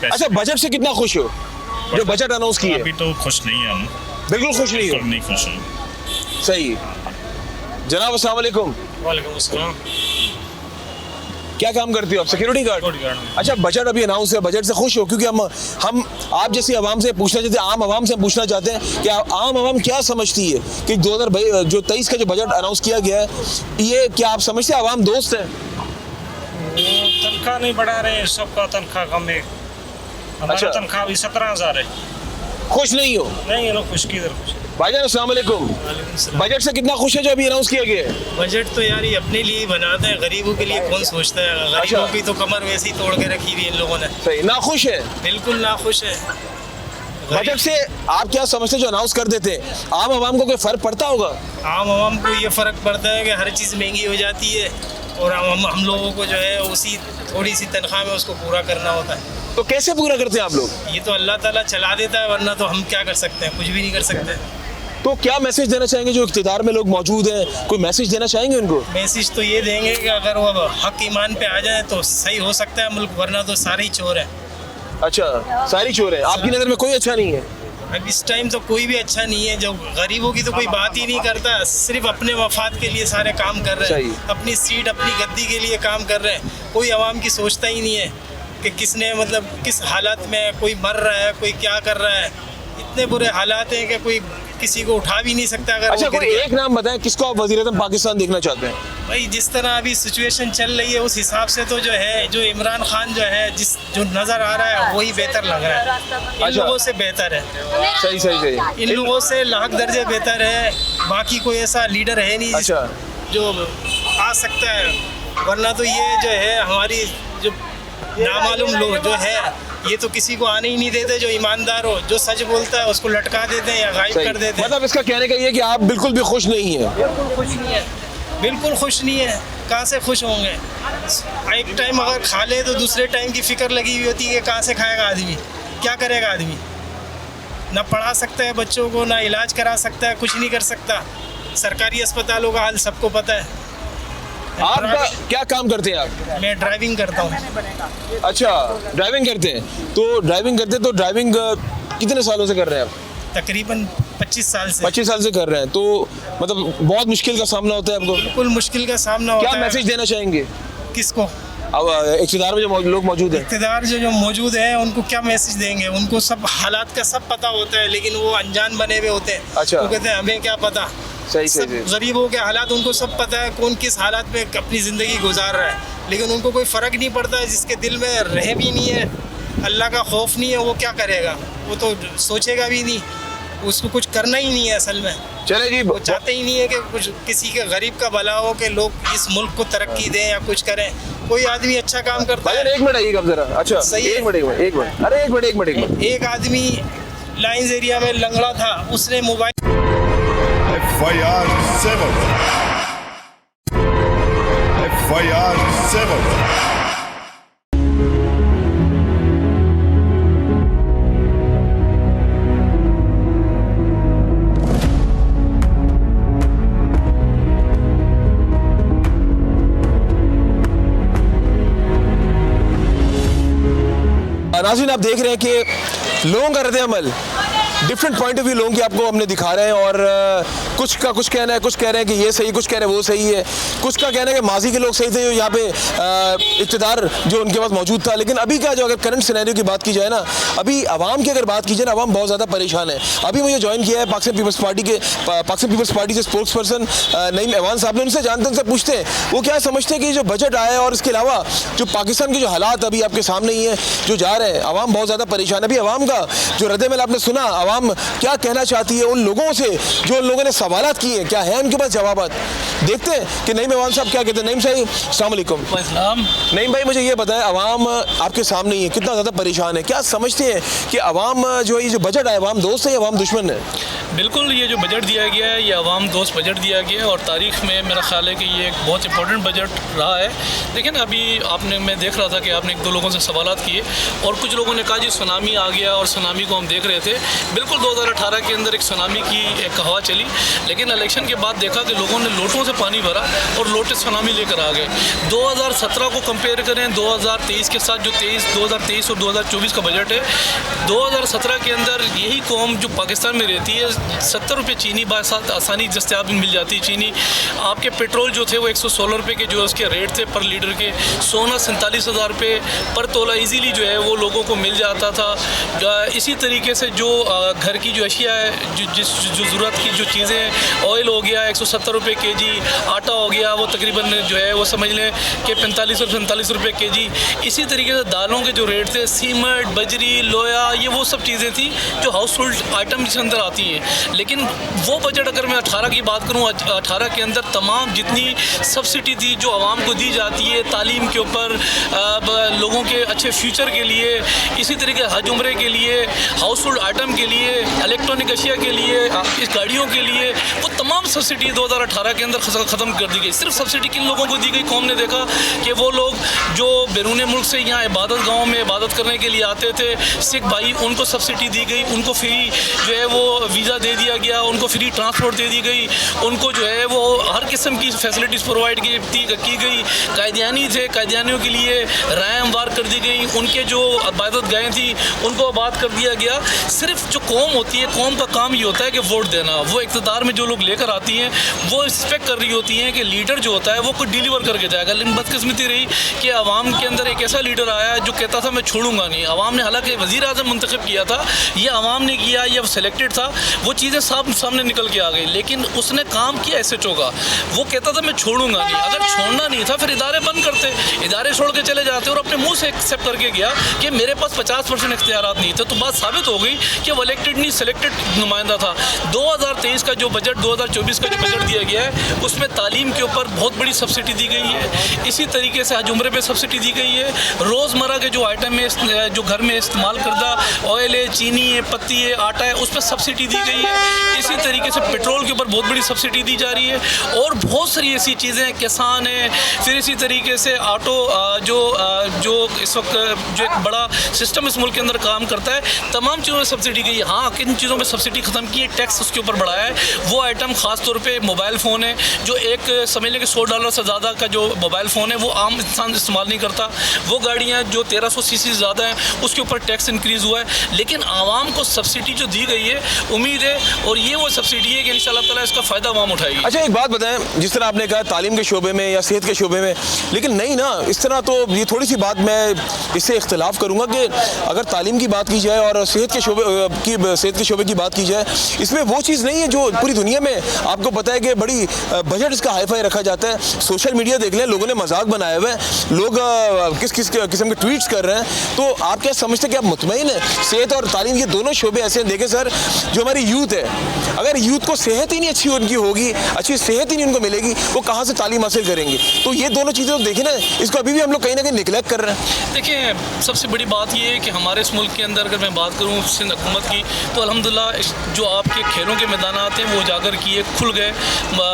अच्छा, बजट से कितना खुश हो जो बजट अनाउंस किया? अभी तो खुश नहीं है हम, बिल्कुल खुश नहीं हो? नहीं खुश है। सही। जनाब अस्सलाम वालेकुम। वालेकुम अस्सलाम। क्या काम करती हो आप? Security guard. अच्छा, बजट अभी अनाउंस है, बजट से खुश हो? क्योंकि हम आप जैसी आवाम से पूछना चाहते हैं, आम आवाम से पूछना चाहते हैं कि आम आवाम क्या समझती है कि 2023 का जो बजट अनाउंस किया गया है, ये क्या आप समझते हैं आवाम दोस्त है? तनख्वाह नहीं बढ़ा रहे, सबका तनख्वाह कम है। हमारा अच्छा, तनख्वाह भी 17,000 है। खुश नहीं हो? नहीं है ना, खुश किधर खुश। भाईजान अस्सलाम वालेकुम। बजट से कितना खुश है जो अभी अनाउंस किया गया है? बजट तो यार ये अपने लिए बनाते हैं, गरीबों के लिए कौन सोचता है? गरीबों की तो कमर वैसे ही तोड़ के रखी हुई इन लोगों ने। सही, ना खुश है? बिल्कुल ना खुश है। बजट से आप क्या समझते जो अनाउंस कर देते हैं, आम आवाम को कोई फर्क पड़ता होगा? आम आवाम को ये फ़र्क पड़ता है कि हर चीज़ महंगी हो जाती है और हम लोगों को जो है उसी थोड़ी सी तनख्वाह में उसको पूरा करना होता है। तो कैसे पूरा करते हैं आप लोग? ये तो अल्लाह ताला चला देता है, वरना तो हम क्या कर सकते हैं? कुछ भी नहीं कर सकते। तो क्या मैसेज देना चाहेंगे जो इख्तिदार में लोग मौजूद हैं? कोई मैसेज देना चाहेंगे उनको? मैसेज तो ये देंगे कि अगर वो हक ईमान पे आ जाए तो सही हो सकता है मुल्क, वरना तो सारे ही चोर हैं। अच्छा, सारी चोर है आपकी नज़र में? कोई अच्छा नहीं है अब इस टाइम तो कोई भी अच्छा नहीं है। जो गरीबों की तो कोई बात ही नहीं करता, सिर्फ अपने मफाद के लिए सारे काम कर रहे हैं, अपनी सीट अपनी गद्दी के लिए काम कर रहे हैं। कोई आवाम की सोचता ही नहीं है कि किसने मतलब किस हालात में कोई मर रहा है, कोई क्या कर रहा है। इतने बुरे हालात हैं कि कोई किसी को उठा भी नहीं सकता। अगर अच्छा, कोई एक नाम बताएं किसको आप वज़ीर-ए-आज़म पाकिस्तान देखना चाहते हैं? भाई जिस तरह अभी सिचुएशन चल रही है उस हिसाब से तो जो है, जो इमरान खान जो है जो नज़र आ रहा है वही बेहतर लग रहा है। इन लोगों से बेहतर है। सही। इन लोगों से लाख दर्जे बेहतर है। बाकी कोई ऐसा लीडर है नहीं जो आ सकता है, वरना तो ये जो है हमारी जो नामालूम लोग जो है ये तो किसी को आने ही नहीं देते। जो ईमानदार हो, जो सच बोलता है उसको लटका देते हैं या गायब कर देते हैं। मतलब इसका कहने का ये कि आप बिल्कुल भी खुश नहीं हैं? बिल्कुल खुश नहीं है। बिल्कुल खुश नहीं है, कहाँ से खुश होंगे। एक टाइम अगर खा ले तो दूसरे टाइम की फ़िक्र लगी हुई होती है कि कहाँ से खाएगा आदमी, क्या करेगा आदमी। ना पढ़ा सकता है बच्चों को, ना इलाज करा सकता है, कुछ नहीं कर सकता। सरकारी अस्पतालों का हाल सबको पता है। आपका क्या काम करते हैं आप? मैं ड्राइविंग करता हूँ। अच्छा, ड्राइविंग करते हैं। तो ड्राइविंग कितने सालों से कर रहे हैं आप? तकरीबन 25 साल से। 25 साल से कर रहे हैं। तो मतलब बहुत मुश्किल का सामना होता है आपको? बिल्कुल मुश्किल का सामना होता है। क्या मैसेज देना चाहेंगे? किसको? अब इक़्तिदार में जो लोग मौजूद हैं, इक़्तिदार जो मौजूद हैं, उनको क्या मैसेज देंगे? उनको सब हालात का सब पता होता है, लेकिन वो अनजान बने हुए होते हैं। अच्छा। वो कहते हैं हमें क्या पता। सही सब गरीबों के हालात उनको सब पता है, कौन किस हालात में अपनी ज़िंदगी गुजार रहा है, लेकिन उनको कोई फ़र्क नहीं पड़ता है। जिसके दिल में रह भी नहीं है, अल्लाह का खौफ नहीं है, वो क्या करेगा? वो तो सोचेगा भी नहीं, उसको कुछ करना ही नहीं है असल में। चले जी, वो चाहते ही नहीं है कि कुछ किसी के गरीब का भला हो, कि लोग इस मुल्क को तरक्की दें या कुछ करें। कोई आदमी अच्छा काम करता है। एक मिनट आइएगा जरा। अच्छा, सही है। एक मिनट। अरे एक मिनट। एक आदमी लाइंस एरिया में लंगड़ा था, उसने मोबाइल FIR 7 नाज़रीन, आप देख रहे हैं कि लोगों का रद्द-ए-अमल, डिफरेंट पॉइंट ऑफ व्यू लोगों की आपको हमने दिखा रहे हैं। और कुछ का कुछ कहना है, कुछ कह रहे हैं कि ये सही, कुछ कह रहे हैं वो सही है, कुछ का कहना है कि माजी के लोग सही थे जो यहाँ पे इक़्तिदार जो उनके पास मौजूद था। लेकिन अभी का जो अगर करंट सिनेरियो की बात की जाए ना, अभी आवाम की अगर बात की जाए ना, आवाम बहुत ज़्यादा परेशान है। अभी मुझे ज्वाइन किया है पाकिस्तान पीपल्स पार्टी के स्पोक्स पर्सन नईम ऐवान साहब ने। उनसे जानते हैं, उनसे पूछते हैं वो क्या समझते हैं कि जो बजट आया है और इसके अलावा जो पाकिस्तान के जो हालात अभी आपके सामने ही हैं जो जा रहे हैं, आवाम बहुत ज़्यादा परेशान है। अभी आवाम का जो रद्द-ए-अमल आपने सुना, आवाम क्या कहना चाहती है उन लोगों से जो उन लोगों ने सवालात किए हैं, क्या है उनके पास जवाबात। देखते हैं कि नईम ऐवान साहब क्या कहते हैं। नईम साहब, अस्सलाम वालेकुम। नईम भाई, मुझे ये बताएं, आवाम आपके सामने ही है, कितना ज़्यादा परेशान है, क्या समझते हैं कि आवाम जो है ये जो बजट है, आवाम दोस्त है या आवाम दुश्मन है? बिल्कुल, ये जो बजट दिया गया है ये आवाम दोस्त बजट दिया गया है और तारीख़ में मेरा ख्याल है कि ये एक बहुत इंपॉर्टेंट बजट रहा है। लेकिन अभी मैं देख रहा था कि आपने एक दो लोगों से सवालात किए और कुछ लोगों ने कहा जी सुनामी आ गया, और सुनामी को हम देख रहे थे। बिल्कुल 2018 के अंदर एक सुनामी की एक हवा चली, लेकिन इलेक्शन के बाद देखा कि लोगों ने लोटों से पानी भरा और लोटे सुनामी लेकर आ गए। 2017 को कंपेयर करें 2023 के साथ, जो 2023 और 2024 का बजट है, 2017 के अंदर यही कौम जो पाकिस्तान में रहती है 70 रुपये चीनी बासात आसानी दस्तियाब मिल जाती है। चीनी आपके पेट्रोल जो थे वो 116 रुपये के जो उसके रेट थे पर लीटर के। सोना 47,000 रुपये पर तोला इजीली जो है वो लोगों को मिल जाता था। इसी तरीके से जो घर की जो अशिया है, जो ज़रूरत की जो चीज़ें हैं, ऑयल हो गया 170 रुपये केजी, आटा हो गया वो तकरीबन जो है वो समझ लें कि 45 और 47 रुपये केजी। इसी तरीके से दालों के जो रेट थे, सीमेंट, बजरी, लोया, ये वो सब चीज़ें थी जो हाउस होल्ड आइटम के अंदर आती हैं। लेकिन वो बजट अगर मैं 18 की बात करूँ, 18 के अंदर तमाम जितनी सब्सिडी थी जो आवाम को दी जाती है तालीम के ऊपर, लोगों के अच्छे फ्यूचर के लिए, इसी तरीके हज उम्रे के लिए, हाउस होल्ड आइटम के लिए, इलेक्ट्रॉनिक अशिया के लिए, इस गाड़ियों के लिए, वो तमाम सब्सिडी 2018 के अंदर ख़त्म कर दी गई। सिर्फ सब्सिडी किन लोगों को दी गई? कौम ने देखा कि वो लोग जो बैरून मुल्क से यहाँ इबादत गाँव में इबादत करने के लिए आते थे, सिख भाई, उनको सब्सिडी दी गई, उनको फ्री जो है वो वीज़ा दे दिया गया, उनको फ्री ट्रांसपोर्ट दे दी गई, उनको जो है वो हर किस्म की फैसिलिटीज़ प्रोवाइड की गई। कायदियानी थे, कायदियानियों के लिए राय हमवार कर दी गई, उनके जो इबादत गाहें थी उनको आबाद कर दिया गया। सिर्फ जो कौम होती है, कौम का काम ये होता है कि वोट देना। वो इक़्तिदार में जो लोग लेकर आती हैं वो एक्सपेक्ट कर रही होती हैं कि लीडर जो होता है वो कुछ डिलीवर करके जाएगा। लेकिन बदकिस्मती रही कि आवाम के अंदर एक ऐसा लीडर आया जो कहता था मैं छोड़ूंगा नहीं। आवाम ने हालांकि वज़ीर आज़म मुंतखब किया था, ये आवाम ने किया, ये सिलेक्टेड था, वो चीज़ें सामने निकल के आ गई, लेकिन उसने काम किया SHO का। वो कहता था मैं छोड़ूंगा नहीं। अगर छोड़ना नहीं था फिर इदारे बंद करते, इदारे छोड़ के चले जाते और अपने मुँह से एक्सेप्ट करके गया कि मेरे पास 50% इख्तियारात नहीं थे। तो बात साबित हो गई कि वो इलेक्टेड नहीं, सिलेक्टेड नुमाइंदा था। 2023 का जो बजट, 2024 का जो बजट दिया गया है उसमें तालीम के ऊपर बहुत बड़ी सब्सिडी दी गई है। इसी तरीके से हज उम्रे पे सब्सिडी दी गई है। रोज़मर्रा के जो आइटम है, जो घर में इस्तेमाल करदा ऑयल है, चीनी है, पत्ती है, आटा है, उस पर सब्सिडी दी गई गई है। इसी तरीके से पेट्रोल के ऊपर बहुत बड़ी सब्सिडी दी जा रही है और बहुत सारी ऐसी चीज़ें, किसान हैं, फिर इसी तरीके से ऑटो जो इस वक्त जो एक बड़ा सिस्टम इस मुल्क के अंदर काम करता है, तमाम चीज़ों में सब्सिडी गई है। हाँ, किन चीज़ों में सब्सिडी ख़त्म की है, टैक्स उसके ऊपर बढ़ाया है। वो आइटम ख़ास तौर पे मोबाइल फ़ोन है, जो एक समझ लें कि $100 से ज़्यादा का जो मोबाइल फ़ोन है वो आम इंसान इस्तेमाल नहीं करता। वो गाड़ियाँ जो 1300 सीसी से ज़्यादा हैं उसके ऊपर टैक्स इंक्रीज़ हुआ है। लेकिन आवाम को सब्सिडी जो दी गई है, उम्मीद है और ये वो सब्सिडी है कि इंशाअल्लाह ताला इसका फ़ायदा आवाम उठाएगी। अच्छा, एक बात बताएं, जिस तरह आपने कहा तालीम के शोबे में या सेहत के शोबे में, लेकिन नहीं ना, इस तरह तो ये थोड़ी सी बात मैं इससे इख्तलाफ करूँगा कि अगर तालीम की बात की जाए और सेहत के शोबे की बात की जाए, इसमें वो चीज़ नहीं है जो पूरी दुनिया में आपको पता है कि बड़ी बजट इसका हाई फाई रखा जाता है। सोशल मीडिया देख लें, लोगों ने मजाक बनाए हुए हैं, लोग किस किस किस्म के ट्वीट्स कर रहे हैं। तो आप क्या समझते हैं कि आप मुतमईन हैं? सेहत और तालीम ये दोनों शोबे ऐसे हैं, देखें सर, जो हमारी यूथ है, अगर यूथ को सेहत ही नहीं अच्छी उनकी होगी, अच्छी सेहत ही नहीं उनको मिलेगी, वो कहाँ से तालीम हासिल करेंगे? तो ये दोनों चीज़ें तो देखें ना, इसको अभी भी हम लोग कहीं ना कहीं निगलेक्ट कर रहे हैं। देखिए, सबसे बड़ी बात ये है कि हमारे इस मुल्क के अंदर अगर मैं बात करूँ सिंध हुकूमत की, तो अल्हम्दुलिल्लाह जो आपके खेलों के मैदान आते हैं वो उजागर किए, खुल गए।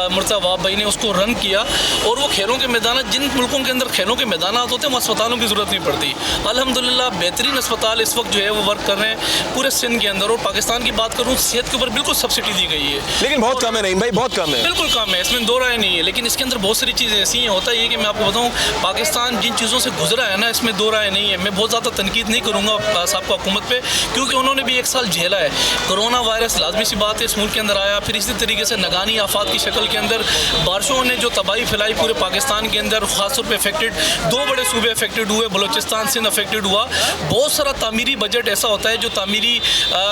मुर्तज़ा वहाब भाई ने उसको रन किया और वो खेलों के मैदान, जिन मुल्कों के अंदर खेलों के मैदान होते हैं, वो अस्पतालों की ज़रूरत नहीं पड़ती। अल्हम्दुलिल्लाह बेहतरीन अस्पताल इस वक्त जो है वो वर्क कर रहे हैं पूरे सिंध के अंदर। और पाकिस्तान की बात करूँ, सेहत के ऊपर बिल्कुल सब्सिडी दी गई है, लेकिन बहुत कम है। नहीं भाई, बहुत कम है, बिल्कुल कम है, इसमें दो राय नहीं है। लेकिन इसके अंदर बहुत सारी चीज़ें ऐसी हैं। होता ये कि मैं आपको बताऊँ, पाकिस्तान जिन चीज़ों से गुजरा है ना, इसमें दो राय नहीं है। मैं बहुत ज़्यादा तनकीद नहीं करूँगा साहब हुकूमत पे, क्योंकि उन्होंने भी एक साल झेला है। कोरोना वायरस लाजमी सी बात है इस मुल्क के अंदर आया, फिर इसी तरीके से नगानी आफात की शक्ल के अंदर बारिशों ने जो तबाही फैलाई पूरे पाकिस्तान के अंदर, खासतौर पर अफेक्टेड दो बड़े सूबे अफेक्टेड हुए, बलोचिस्तान सिंध अफेक्टेड हुआ। बहुत सारा तामीरी बजट ऐसा होता है जो तामीरी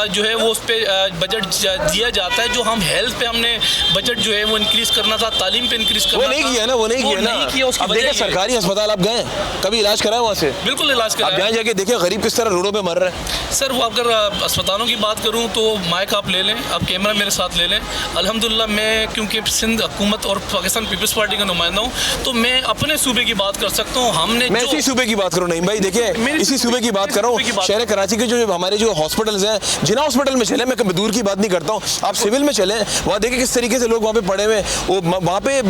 जो है वो उस पर बजट दिया जाता है, जो हम हेल्थ पे हमने बजट जो है वो इंक्रीज़ करना था, तालीम पे इंक्रीज़ करना वो नहीं किया ना, वो नहीं किया। अब देखिए, सरकारी अस्पताल आप गए, कभी इलाज कराया वहाँ से? बिल्कुल इलाज कराया। आप यहाँ जाके देखिए गरीब किस तरह रोडों पे मर रहे हैं। सर, वो अगर अस्पतालों की बात करूँ तो माइक आप ले लें, आप कैमरा मेरे साथ ले लें। अल्हम्दुलिल्लाह मैं क्योंकि सिंध हुकूमत और पाकिस्तान पीपल्स पार्टी का नुमाइंदा हूँ, तो मैं अपने सूबे की बात कर सकता हूँ। मैं इसी सूबे की बात करूँ, नहीं भाई, देखिए इसी सूबे की बात कर रहा हूँ। शहर कराची के जो हमारे जो हॉस्पिटल्स हैं, जिना हॉस्पिटल में चले, मैं कभी दूर की बात नहीं करता हूँ, आप सिविल में चले, वहाँ देखिए किस तरीके से लोग वहाँ पे पड़े हुए, वहाँ पे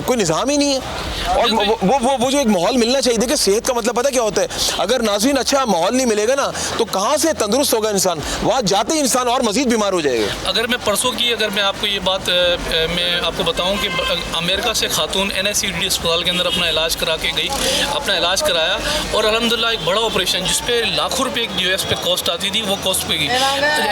कोई निज़ाम ही नहीं है। और वो जो एक माहौल मिलना चाहिए, देखिए सेहत का मतलब पता क्या होता है, अगर नाज़रीन अच्छा माहौल नहीं मिलेगा ना, तो कहाँ से तंदुरुस्त होगा इंसान? वहाँ जाते ही इंसान और मजीद बीमार हो जाएगा। अगर मैं परसों की अगर मैं आपको ये बात मैं आपको बताऊं कि अमेरिका से खातून NICD अस्पताल के अंदर अपना इलाज करा के गई, अपना इलाज कराया और अल्हम्दुलिल्लाह एक बड़ा ऑपरेशन जिस पे लाखों रुपए US पे कॉस्ट आती थी, वो कॉस्ट पे गई।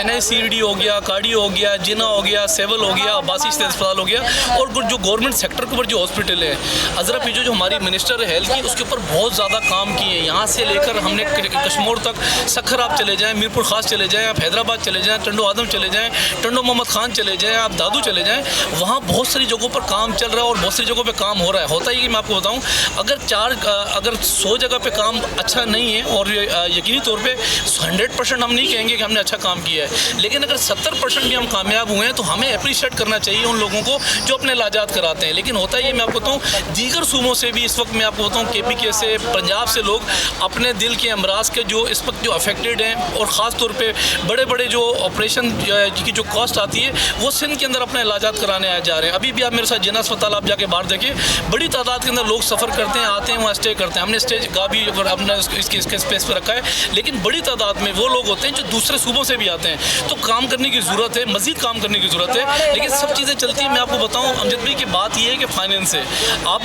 NICD हो गया, कार्डियो हो गया, जिना हो गया, सेवल हो गया, अब्बासी अस्पताल हो गया, और जो गवर्नमेंट सेक्टर के ऊपर जो हॉस्पिटल है, अजरा पीजो जो हमारी मिनिस्टर है हेल्थ की, उसके ऊपर बहुत ज़्यादा काम किए। यहाँ से लेकर हमने कश्मीर तक, सखर आप चले जाएँ, मीरपुर खास चले जाएँ, आप हैदराबाद चले जाएँ, टंडो आदम चले जाएँ, टंडो मोहम्मद खान चले जाएँ, आप दादू चले जाएँ, वहाँ बहुत सारी जगहों पर काम चल रहा है और बहुत सारी जगहों पे काम हो रहा है। होता ही कि मैं आपको बताऊँ, अगर 100 जगह पे काम अच्छा नहीं है, और यकीनी तौर पे 100% हम नहीं कहेंगे कि हमने अच्छा काम किया है, लेकिन अगर 70% भी हम कामयाब हुए हैं तो हमें अप्रिशिएट करना चाहिए उन लोगों को जो अपने इलाजात कराते हैं। लेकिन होता ही मैं आपको बताऊँ, दीगर सूबों से भी इस वक्त मैं आपको बताऊँ, KPK से, पंजाब से लोग अपने दिल के अमराज के जो इस वक्त जो अफेक्टेड हैं, और ख़ास तौर पे बड़े बड़े जो ऑपरेशन की जो कॉस्ट आती है, वो सिंध के अंदर अपना इलाजात कराने आ जा रहे हैं। अभी भी आप मेरे साथ जिना अस्पताल आप जाके बाहर देखिए, बड़ी तादाद के अंदर लोग सफ़र करते हैं, आते हैं, वहाँ स्टे करते हैं। हमने स्टे का भी अपना इसके स्पेस पर रखा है, लेकिन बड़ी तादाद में वो लोग होते हैं जो दूसरे सूबों से भी आते हैं। तो काम करने की ज़रूरत है, मज़ीद काम करने की ज़रूरत है, लेकिन सब चीज़ें चलती हैं। मैं आपको बताऊँ अमजद भाई की बात ये है कि फाइनेंस है।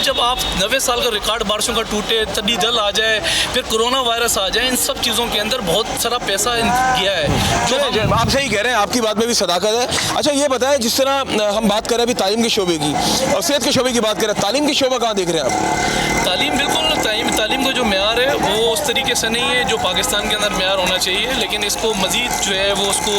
जब आप 90 साल का रिकॉर्ड बारिशों का टूटे, तड़ी जल आ जाए, फिर कोरोना वायरस आ जाए, इन सब चीज़ों के अंदर बहुत सारा पैसा गया है। जो आप सही कह रहे हैं, आपकी बात में भी सदाकत है। अच्छा ये बताएं, जिस तरह हम बात कर रहे हैं अभी तालीम के शोबे की और सेहत के शोबे की बात करें, तालीम की शोबा कहाँ देख रहे हैं आप? तालीम बिल्कुल, तालीम का जो मेयार है वो उस तरीके से नहीं है जो पाकिस्तान के अंदर मेयार होना चाहिए, लेकिन इसको मजीद जो है वो उसको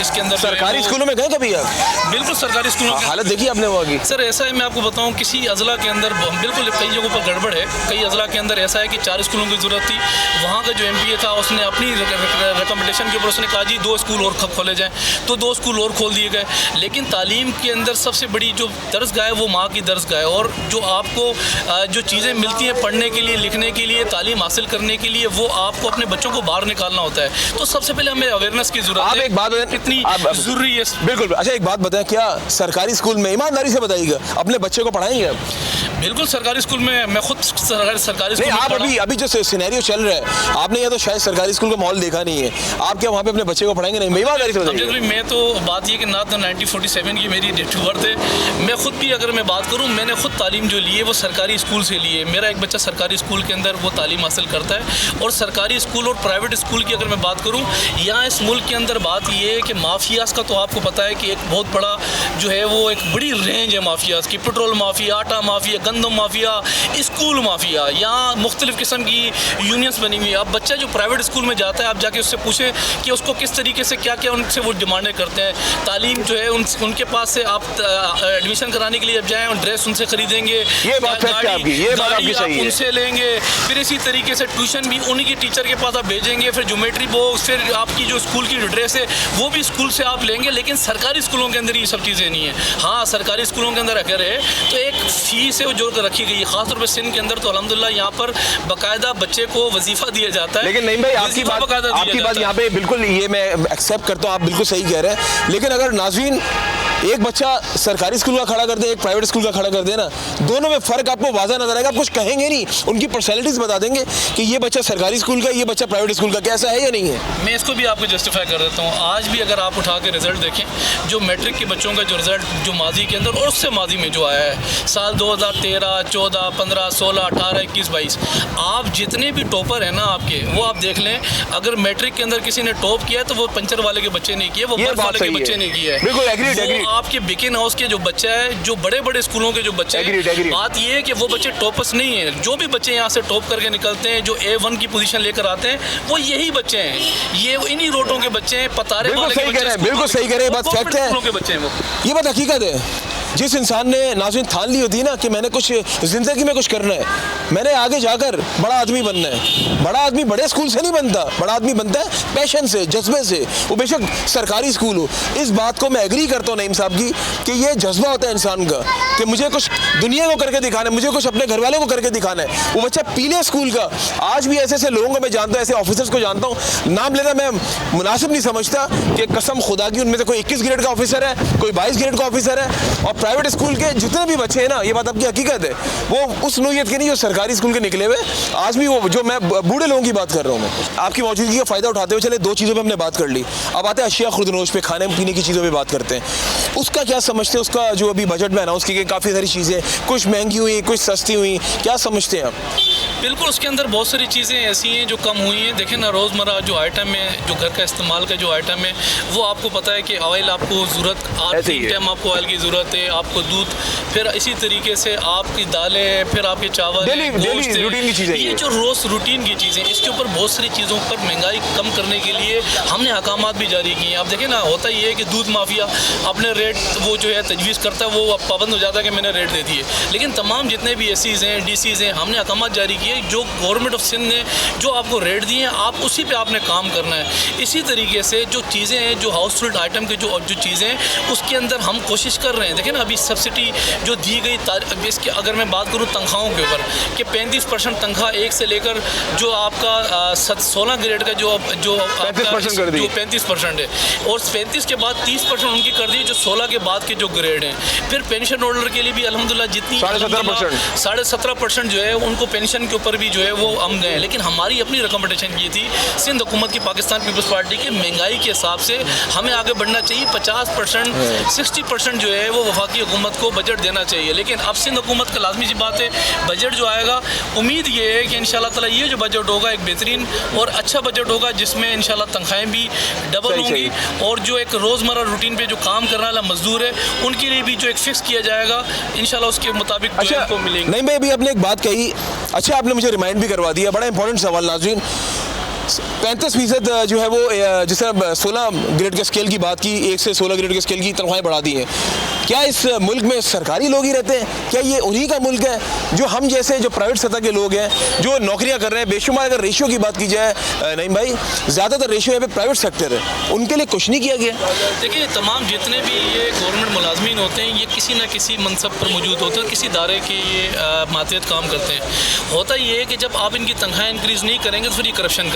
इसके अंदर सरकारी स्कूलों में गए कभी आप? बिल्कुल, सरकारी स्कूलों की हालत देखी आपने वहाँ की? सर ऐसा है, मैं आपको बताऊँ, किसी अजला के अंदर बिल्कुल कई जगहों पर गड़बड़ है। कई अजला के अंदर ऐसा है कि 4 स्कूलों की ज़रूरत थी, वहाँ का जो MPA था उसने अपनी रिकमेंडेशन के ऊपर उसने कहा जी 2 स्कूल और खोले जाएँ, तो 2 स्कूल और खोल दिए गए। लेकिन तालीम के अंदर सबसे बड़ी जो दरसगाह है वो माँ की दरसगाह है, और जो आपको जो चीज़ें मिलती हैं पढ़ने के लिए, लिखने के के लिए, तालीम हासिल करने के लिए वो आपको अपने बच्चों को बाहर निकालना होता है। तो सबसे पहले हमें अवेयरनेस की जरूरत है। आप एक बात कितनी जरूरी है। बिल्कुल। अच्छा एक बात बताएं, क्या सरकारी स्कूल में, ईमानदारी से बताइएगा, अपने बच्चे को पढ़ाएंगे आप? बिल्कुल सरकारी स्कूल में, मैं खुद सरकारी स्कूल में आप अभी जो सिनेरियो चल रहा है, आपने या तो शायद सरकारी स्कूल का माहौल देखा नहीं है, आप क्या वहाँ पे अपने बच्चे को पढ़ाएंगे? नहीं, ईमानदारी से बताइए। मैं तो बात ये कि ना तो 1947 की मेरी डेट ऑफ बर्थ है। मैं खुद भी अगर मैं बात करूँ, मैंने खुद तालीम जो ली है वो सरकारी स्कूल से ली है। मेरा एक बच्चा सरकारी स्कूल के अंदर वो तालीम हासिल करता है। और सरकारी स्कूल और प्राइवेट स्कूल की अगर मैं बात करूँ, यहाँ इस मुल्क के अंदर बात ये है कि माफियाज का तो आपको पता है कि एक बहुत बड़ा जो है वो एक बड़ी रेंज है माफियाज की। पेट्रोल माफिया, आटा माफिया, गंदम माफिया, स्कूल माफिया, यहाँ मुख्तलिफ किस्म की यूनियंस बनी हुई है। अब बच्चा जो प्राइवेट स्कूल में जाता है, आप जाके उससे पूछें कि उसको किस तरीके से क्या क्या उनसे वो डिमांडें करते हैं। तालीम जो है उनके पास से आप एडमिशन कराने के लिए जब जाएँ, ड्रेस उनसे खरीदेंगे, ये बात आपकी सही है, उनसे लेंगे। फिर इसी तरीके से ट्यूशन भी उन्हीं की टीचर के पास आप भेजेंगे। फिर ज्योमेट्री बॉक्स, फिर आपकी जो स्कूल की ड्रेस है वो भी स्कूल से आप लेंगे। लेकिन सरकारी स्कूलों के अंदर ये सब चीज़ें नहीं है। हाँ, सरकारी स्कूलों के अंदर अगर है तो एक फीस है जो रखी गई है। खासतौर पर सिंध के अंदर तो अल्हम्दुलिल्लाह यहाँ पर बाकायदा बच्चे को वजीफा दिया जाता है। लेकिन नहीं भाई, आपकी बात यहाँ पे बिल्कुल, ये मैं एक्सेप्ट करता हूँ, आप बिल्कुल सही कह रहे हैं। लेकिन अगर नाज़रीन एक बच्चा सरकारी स्कूल का खड़ा कर दे, एक प्राइवेट स्कूल का खड़ा कर दे ना, दोनों में फ़र्क आपको वाज़ा नजर आएगा। आप कुछ कहेंगे नहीं, उनकी पर्सनैलिटीज़ बता देंगे कि ये बच्चा सरकारी स्कूल का, ये बच्चा प्राइवेट स्कूल का, कैसा है या नहीं है। मैं इसको भी आपको जस्टिफाई कर देता हूँ। आज भी अगर आप उठा के रिजल्ट देखें, जो मैट्रिक के बच्चों का जो रिजल्ट जो माजी के अंदर और उससे माजी में जो आया है, साल 2013, 14, 15, 16, 18, 21, 22, आप जितने भी टॉपर हैं ना आपके, वो आप देख लें। अगर मैट्रिक के अंदर किसी ने टॉप किया तो वो पंचर वाले के बच्चे ने किया, वो बर्फ वाले के बच्चे ने किया है। बिल्कुल एग्रीड। आपके बिकिन हाउस के जो बच्चा है, जो बड़े बड़े स्कूलों के जो बच्चे हैं, बात ये है कि वो बच्चे टॉपर्स नहीं है। जो भी बच्चे यहाँ से टॉप करके निकलते हैं, जो A1 की पोजीशन लेकर आते हैं, वो यही बच्चे हैं। ये इन्हीं रोटों के बच्चे हैं, पतारे वाले के बच्चे हैं। बिल्कुल सही कह रहे हैं, बात फैक्ट है, ये बात हकीकत है। जिस इंसान ने नाज़रीन ठान ली होती है ना कि मैंने कुछ ज़िंदगी में कुछ करना है, मैंने आगे जाकर बड़ा आदमी बनना है। बड़ा आदमी बड़े स्कूल से नहीं बनता, बड़ा आदमी बनता है पैशन से, जज्बे से, वो बेशक सरकारी स्कूल हो। इस बात को मैं एग्री करता हूँ नईम साहब की कि ये जज्बा होता है इंसान का कि मुझे कुछ दुनिया को करके दिखाना है, मुझे कुछ अपने घर वालों को करके दिखाना है। वो बच्चा पीले स्कूल का, आज भी ऐसे ऐसे लोगों को मैं जानता हूँ, ऐसे ऑफिसर्स को जानता हूँ, नाम लेना मैं मुनासिब नहीं समझता कि कसम खुदा की उनमें से कोई 21 ग्रेड का ऑफिसर है, कोई 22 ग्रेड का ऑफिसर है। और प्राइवेट स्कूल के जितने भी बच्चे हैं ना, ये बात आपकी हकीकत है, वो उस नोयत के नहीं जो सरकारी स्कूल के निकले हुए। आज भी वो जो मैं बूढ़े लोगों की बात कर रहा हूँ, मैं आपकी मौजूदगी का फ़ायदा उठाते हुए चले, दो चीज़ों पे हमने बात कर ली। अब आते हैं अशिया खुर्दनोश पे, खाने पीने की चीज़ों पे बात करते हैं। उसका क्या समझते हैं, उसका जो अभी बजट में अनाउंस की गई काफ़ी सारी चीज़ें, कुछ महंगी हुई, कुछ सस्ती हुई, क्या समझते हैं आप? बिल्कुल, उसके अंदर बहुत सारी चीज़ें ऐसी हैं जो कम हुई हैं। देखें ना, रोज़मर्रा जो आइटम है, जो घर का इस्तेमाल का जो आइटम है, वो आपको पता है कि ऑयल आपको ज़रूरत, 3 टाइम आपको ऑयल की ज़रूरत है, आपको दूध, फिर इसी तरीके से आपकी दालें, फिर आपके चावल, रूटीन की चीज़ें, ये जो रोज़ रूटीन की चीज़ें, इसके ऊपर बहुत सारी चीज़ों पर महंगाई कम करने के लिए हमने अहकामात भी जारी किए हैं। आप देखें ना, होता ये है कि दूध माफिया अपने रेट वो जो है तजवीज़ करता है, वो पाबंद हो जाता है कि मैंने रेट दे दिए। लेकिन तमाम जितने भी एसीज़ हैं, डीसीज़ हैं, हमने अहकामात जारी किए, जो गवर्नमेंट ऑफ सिंध ने जो आपको रेट दिए हैं, आप उसी पे आपने काम करना है। इसी तरीके से जो चीज़ें हैं, जो हाउस होल्ड आइटम के जो चीज़ें हैं, उसके अंदर हम कोशिश कर रहे हैं। देखें ना, अभी सब्सिडी जो दी गई, इसके अगर मैं बात करूँ तनख्वाहों के ऊपर कि 35% तनख्वाह एक से लेकर जो आपका 16 ग्रेड का जो 35% है, और 35 के बाद 30% उनकी कर दी जो 16 के बाद के जो ग्रेड हैं। फिर पेंशन होल्डर के लिए भी अल्हम्दुलिल्लाह जितनी 17.5% जो है उनको पेंशन के ऊपर भी जो है वो हम गए। लेकिन हमारी अपनी रिकमेंडेशन ये थी सिंध हुकूमत की, पाकिस्तान पीपल्स पार्टी की, महंगाई के हिसाब से हमें आगे बढ़ना चाहिए। 50%, 60% जो है वो वफाकी हुकूमत को बजट देना चाहिए। लेकिन अब सिंध हुकूमत का लाजमी सी बात है, बजट जो आएगा, उम्मीद ये है कि इंशाल्लाह ताला ये जो बजट होगा एक बेहतरीन और अच्छा बजट होगा, जिसमें इंशाल्लाह तनख्वाहें भी डबल होंगी, और जो एक रोज़मर्रा रूटीन पे जो काम करने वाला मजदूर है उनके लिए भी जो एक फिक्स किया जाएगा, इंशाल्लाह उसके मुताबिक को मिलेंगे। नहीं भाई, अभी आपने एक बात कही, अच्छा आपने मुझे रिमाइंड भी करवा दिया, बड़ा इंपॉर्टेंट सवाल नाज़रीन। 35% जो है वो जिस तरह 16 ग्रेड के स्केल की बात की, 1 से 16 ग्रेड के स्केल की तनख्वाहें बढ़ा दी हैं। क्या इस मुल्क में सरकारी लोग ही रहते हैं? क्या ये उन्हीं का मुल्क है जो हम जैसे जो प्राइवेट सतह के लोग हैं जो नौकरियां कर रहे हैं? बेशुमार अगर रेशियो की बात की जाए नईम भाई, ज़्यादातर रेशियो यहाँ पे प्राइवेट सेक्टर है, उनके लिए कुछ नहीं किया गया। देखिए तमाम जितने भी ये गवर्नमेंट मुलाजमीन होते हैं ये किसी न किसी मनसब पर मौजूद होते हैं, किसी दायरे के ये मातहत काम करते हैं। होता ये है कि जब आप इनकी तनख्वाह इंक्रीज़ नहीं करेंगे तो फिर ये करप्शन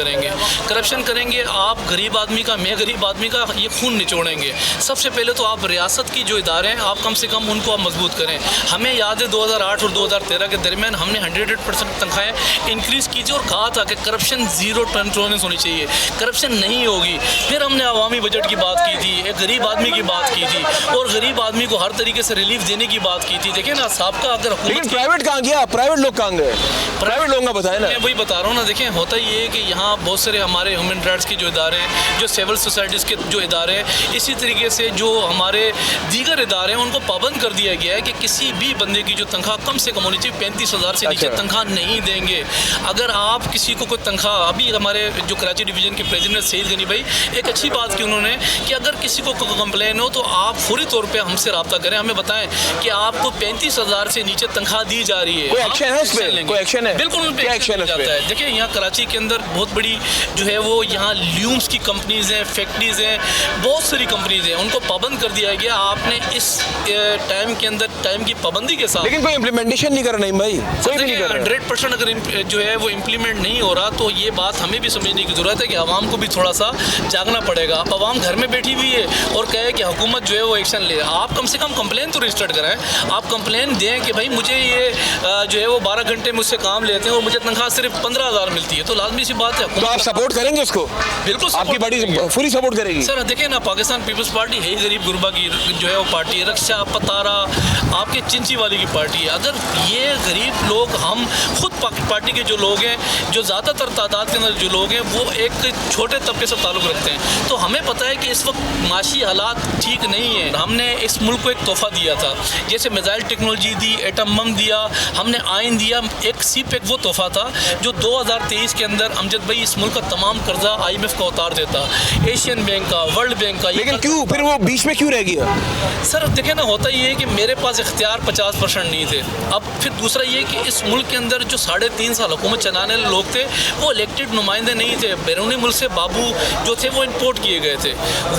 करेंगे। आप गरीब आदमी का, मैं गरीब आदमी का ये खून निचोड़ेंगे। सबसे पहले तो आप रियासत की जो इदारे हैं आप कम से कम उनको आप मजबूत करें। हमें याद है 2008 और 2013 के दरमियान हमने 100% तनख्वाहें इंक्रीज़ की थी और कहा था कि करप्शन ज़ीरो टॉलरेंस होनी चाहिए, करप्शन नहीं होगी। फिर हमने अवामी बजट की बात की थी, एक गरीब आदमी की बात की थी और गरीब आदमी को हर तरीके से रिलीफ देने की बात की थी। देखिए ना सबका अगर लेकिन प्राइवेट कहाँ गया? प्राइवेट लोग कहाँ गए? प्राइवेट लोगों का बताया ना। मैं वही बता रहा हूँ ना। देखें होता ये है कि यहाँ बहुत सारे हमारे ह्यूमन राइट्स के जो इदारे हैं, जो सिविल सोसाइटीज़ के जो इदारे हैं, इसी तरीके से जो हमारे दीगर इदारे हैं उनको पाबंद कर दिया गया है कि किसी भी बंदे की जो तनख्वाह कम से कम होनी चाहिए 35,000 से नीचे तनख्वाह नहीं देंगे। अगर आप किसी को कोई तनख्वाह, अभी हमारे जो कराची डिवीज़न के प्रेसिडेंट सईद गनी भाई एक अच्छी बात की उन्होंने कि अगर किसी को कंप्लेन हो तो आप फौरी तौर पर हमसे रब्ता करें, हमें बताएं कि आपको 35,000 से नीचे तनख्वाह दी जा रही है। कोई एक्शन है उस पर? कोई एक्शन है? बिल्कुल क्या एक्शन है? देखिए यहाँ कराची के अंदर बहुत बड़ी जो है वो यहाँ ल्यूम्स की कंपनीज़ हैं, फैक्ट्रीज़ हैं, बहुत सारी कंपनीज़ हैं, उनको पाबंद कर दिया गया। आपने इस टाइम के अंदर टाइम की पाबंदी के साथ, लेकिन कोई इम्प्लीमेंटेशन नहीं कर रहा। नहीं भाई, कोई नहीं कर रहा। 100% अगर जो है वो इम्प्लीमेंट नहीं हो रहा तो ये बात हमें भी समझने की ज़रूरत है कि आवाम को भी थोड़ा सा जागना पड़ेगा। अब आवाम घर में बैठी हुई है और कहे कि हुकूमत जो है वो एक्शन ले। आप कम से कम कंप्लेन तो रजिस्टर्ड कराएं, आप कंप्लेन दें कि भाई मुझे ये जो है वो 12 घंटे मुझसे काम लेते हैं और मुझे तनख्वाह सिर्फ 15,000 मिलती है, तो लाजमी सी बात है। तो आप सपोर्ट करेंगे उसको? बिल्कुल, आपकी पार्टी पूरी सपोर्ट करेगी। सर देखिए ना, पाकिस्तान पीपल्स पार्टी है ही गरीब गुरबा की जो है वो पार्टी है। रक्षा पतारा आपके चिंची वाली की पार्टी है। अगर ये गरीब लोग, हम खुद पार्टी के जो लोग हैं, जो ज़्यादातर तादाद के अंदर जो लोग हैं वो एक छोटे तबके से ताल्लुक़ रखते हैं, तो हमें पता है कि इस वक्त माशी हालात ठीक नहीं है। हमने इस मुल्क को एक तोहफ़ा दिया था, जैसे मिसाइल टेक्नोलॉजी दी, एटम बम दिया, हमने आइन दिया। एक CPEC वो तोहफ़ा था जो 2023 के अंदर अमजद भाई इस मुल्क का तमाम कर्जा IMF का उतार देता, एशियन बैंक का, वर्ल्ड बैंक का। लेकिन क्यों फिर वो बीच में क्यों रह गया? सर देखिए ना, होता ये है कि मेरे पास इख्तियार 50% नहीं थे। अब फिर दूसरा ये कि इस मुल्क के अंदर जो 3.5 साल हुकूमत चलाने वाले लोग थे वो इलेक्टेड नुमाइंदे नहीं थे। बैरूनी मुल्क से बाबू जो थे वो इंपोर्ट किए गए थे,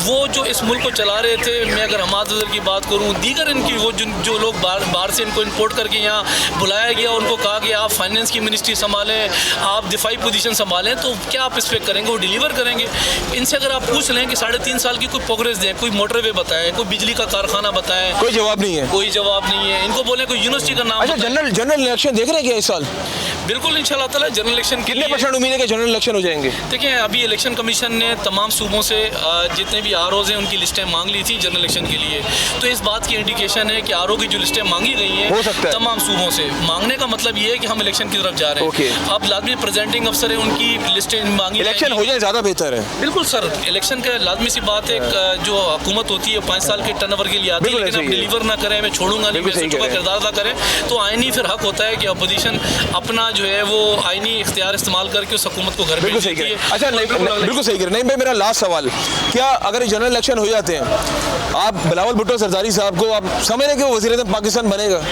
वो जो इस मुल्क को चला रहे थे। मैं अगर हमाद अजहर की बात करूँ, दीगर इनकी वो जो लोग बाहर से इनको इंपोर्ट करके यहाँ बुलाया गया, उनको कहा कि आप फाइनेंस की मिनिस्ट्री संभालें, आप दिफाई पोजीशन संभालें, तो क्या आप इस पर करेंगे? वो डिलीवर करेंगे। इनसे अगर आप पूछ लें कि 3.5 साल की कोई प्रोग्रेस दें, कोई मोटरवे बताएं, कोई बिजली का कारखाना बताएं, कोई जवाब नहीं है। कोई जवाब नहीं है। इनको बोले कोई यूनिवर्सिटी का नाम। अच्छा, जनरल इलेक्शन देख रहे हैं क्या इस साल? बिल्कुल इंशाल्लाह ताला जनरल इलेक्शन कितने % उम्मीद है कि जनरल इलेक्शन हो जाएंगे? देखिए अभी इलेक्शन कमीशन ने तमाम सूबों से जितने भी ROs हैं उनकी लिस्टें मांग ली थी जनरल इलेक्शन के लिए, तो इस बात की इंडिकेशन है कि RO की जो लिस्टें मांगी गई हैं हो सकता है तमाम सूबों से। मांगने का मतलब ये है कि हम इलेक्शन की तरफ जा रहे हैं। अब लाजमी प्रेजेंटिंग अफसर है, उनकी लिस्टें मांगी, इलेक्शन हो जाए ज़्यादा बेहतर है। बिल्कुल सर, इलेक्शन का लाजमी सी बात है। जो हुकूमत होती है 5 साल के टर्नओवर के लिए आती है, लेकिन हम डिलीवर ना करें, मैं छोड़ूंगा नहीं, मैं सोचूंगा किरदार अदा करें, तो आईनी फिर हक होता है कि अपोजिशन अपना जो है वो आईनी इख्तियार इस्तेमाल करके उस हुकूमत को घर भेज देती है। अच्छा, बिल्कुल सही करें। नहीं भाई, मेरा लास्ट सवाल, क्या अगर जनरल इलेक्शन हो जाते हैं, आप बिलावल भुट्टो सरदारी साहब को आप समझ रहे कि वो वज़ीर-ए-आज़म पाकिस्तान बनेगा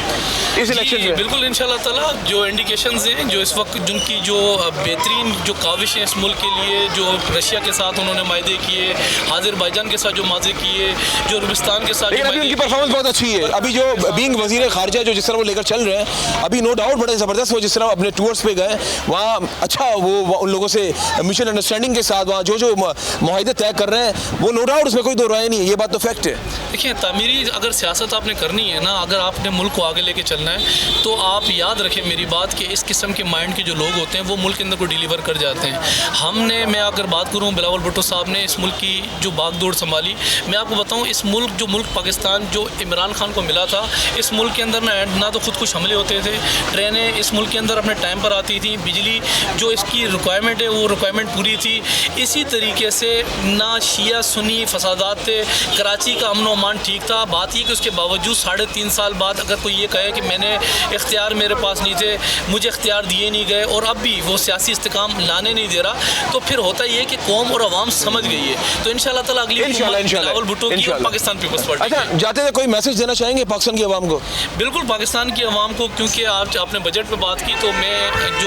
इस इलेक्शन में? बिल्कुल इंशाल्लाह ताला। जो इंडिकेशंस हैं, जो इस वक्त जिनकी जो बेहतरीन जो काविश है इस मुल्क के लिए, जो रशिया के साथ उन्होंने मायदे किए, आज़रबाईजान के साथ जो मायदे किए, जो अरबिस्तान के साथ, लेकिन अभी उनकी परफॉर्मेंस बहुत अच्छी है। अभी जो बीइंग वज़ीर ख़ारिजा जो जिस तरह वो लेकर चल रहे हैं, अभी नो डाउट बड़े ज़बरदस्त वो जिस तरह अपने टूर्स पे गए वहाँ, अच्छा वो उन लोगों से म्यूचुअल अंडरस्टैंडिंग के साथ वहाँ जो मुआहदे तय कर रहे हैं, वो नो डाउट उसमें कोई दो राय नहीं है, ये बात तो फैक्ट है। देखिए तामीरी अगर सियासत आपने करनी है ना, अगर आपने मुल्क को आगे लेके चलना है, तो आप याद रखें मेरी बात कि इस किस्म के माइंड के जो लोग होते हैं वो मुल्क के अंदर को डिलीवर कर जाते हैं। मैं अगर बात करूँ, बिलावल भुट्टो साहब ने इस मुल्क की जो बागडोर संभाली, मैं आपको बताऊँ, इस मुल्क पाकिस्तान जो इमरान खान को मिला था, इस मुल्क के अंदर ना तो खुद कुछ हमले होते थे, ट्रेनें इस मुल्क के अंदर अपने टाइम पर आती थी, बिजली जो इसकी रिक्वायरमेंट है वो रिक्वायरमेंट पूरी थी। इसी तरीके से ना शिया सुन्नी फसादात थे, कराची का अमन व अमान ठीक था। बात ये कि उसके बावजूद 3.5 साल बाद अगर कोई ये कहे कि मैंने इख्तियार मेरे पास नहीं थे, मुझे इख्तियार दिए नहीं गए और अब भी वो सियासी इस्तेकाम लाने नहीं दे रहा, तो फिर होता ये कि कौम और अवाम समझ गई है। तो इंशाल्लाह ताला अगली बिलावल भुट्टो की और पाकिस्तान पीपल्स पार्टी। अच्छा, जाते थे कोई मैसेज देना चाहेंगे पाकिस्तान की आवाम को? बिल्कुल, पाकिस्तान की आवाम को, क्योंकि आज आपने बजट पे बात की, तो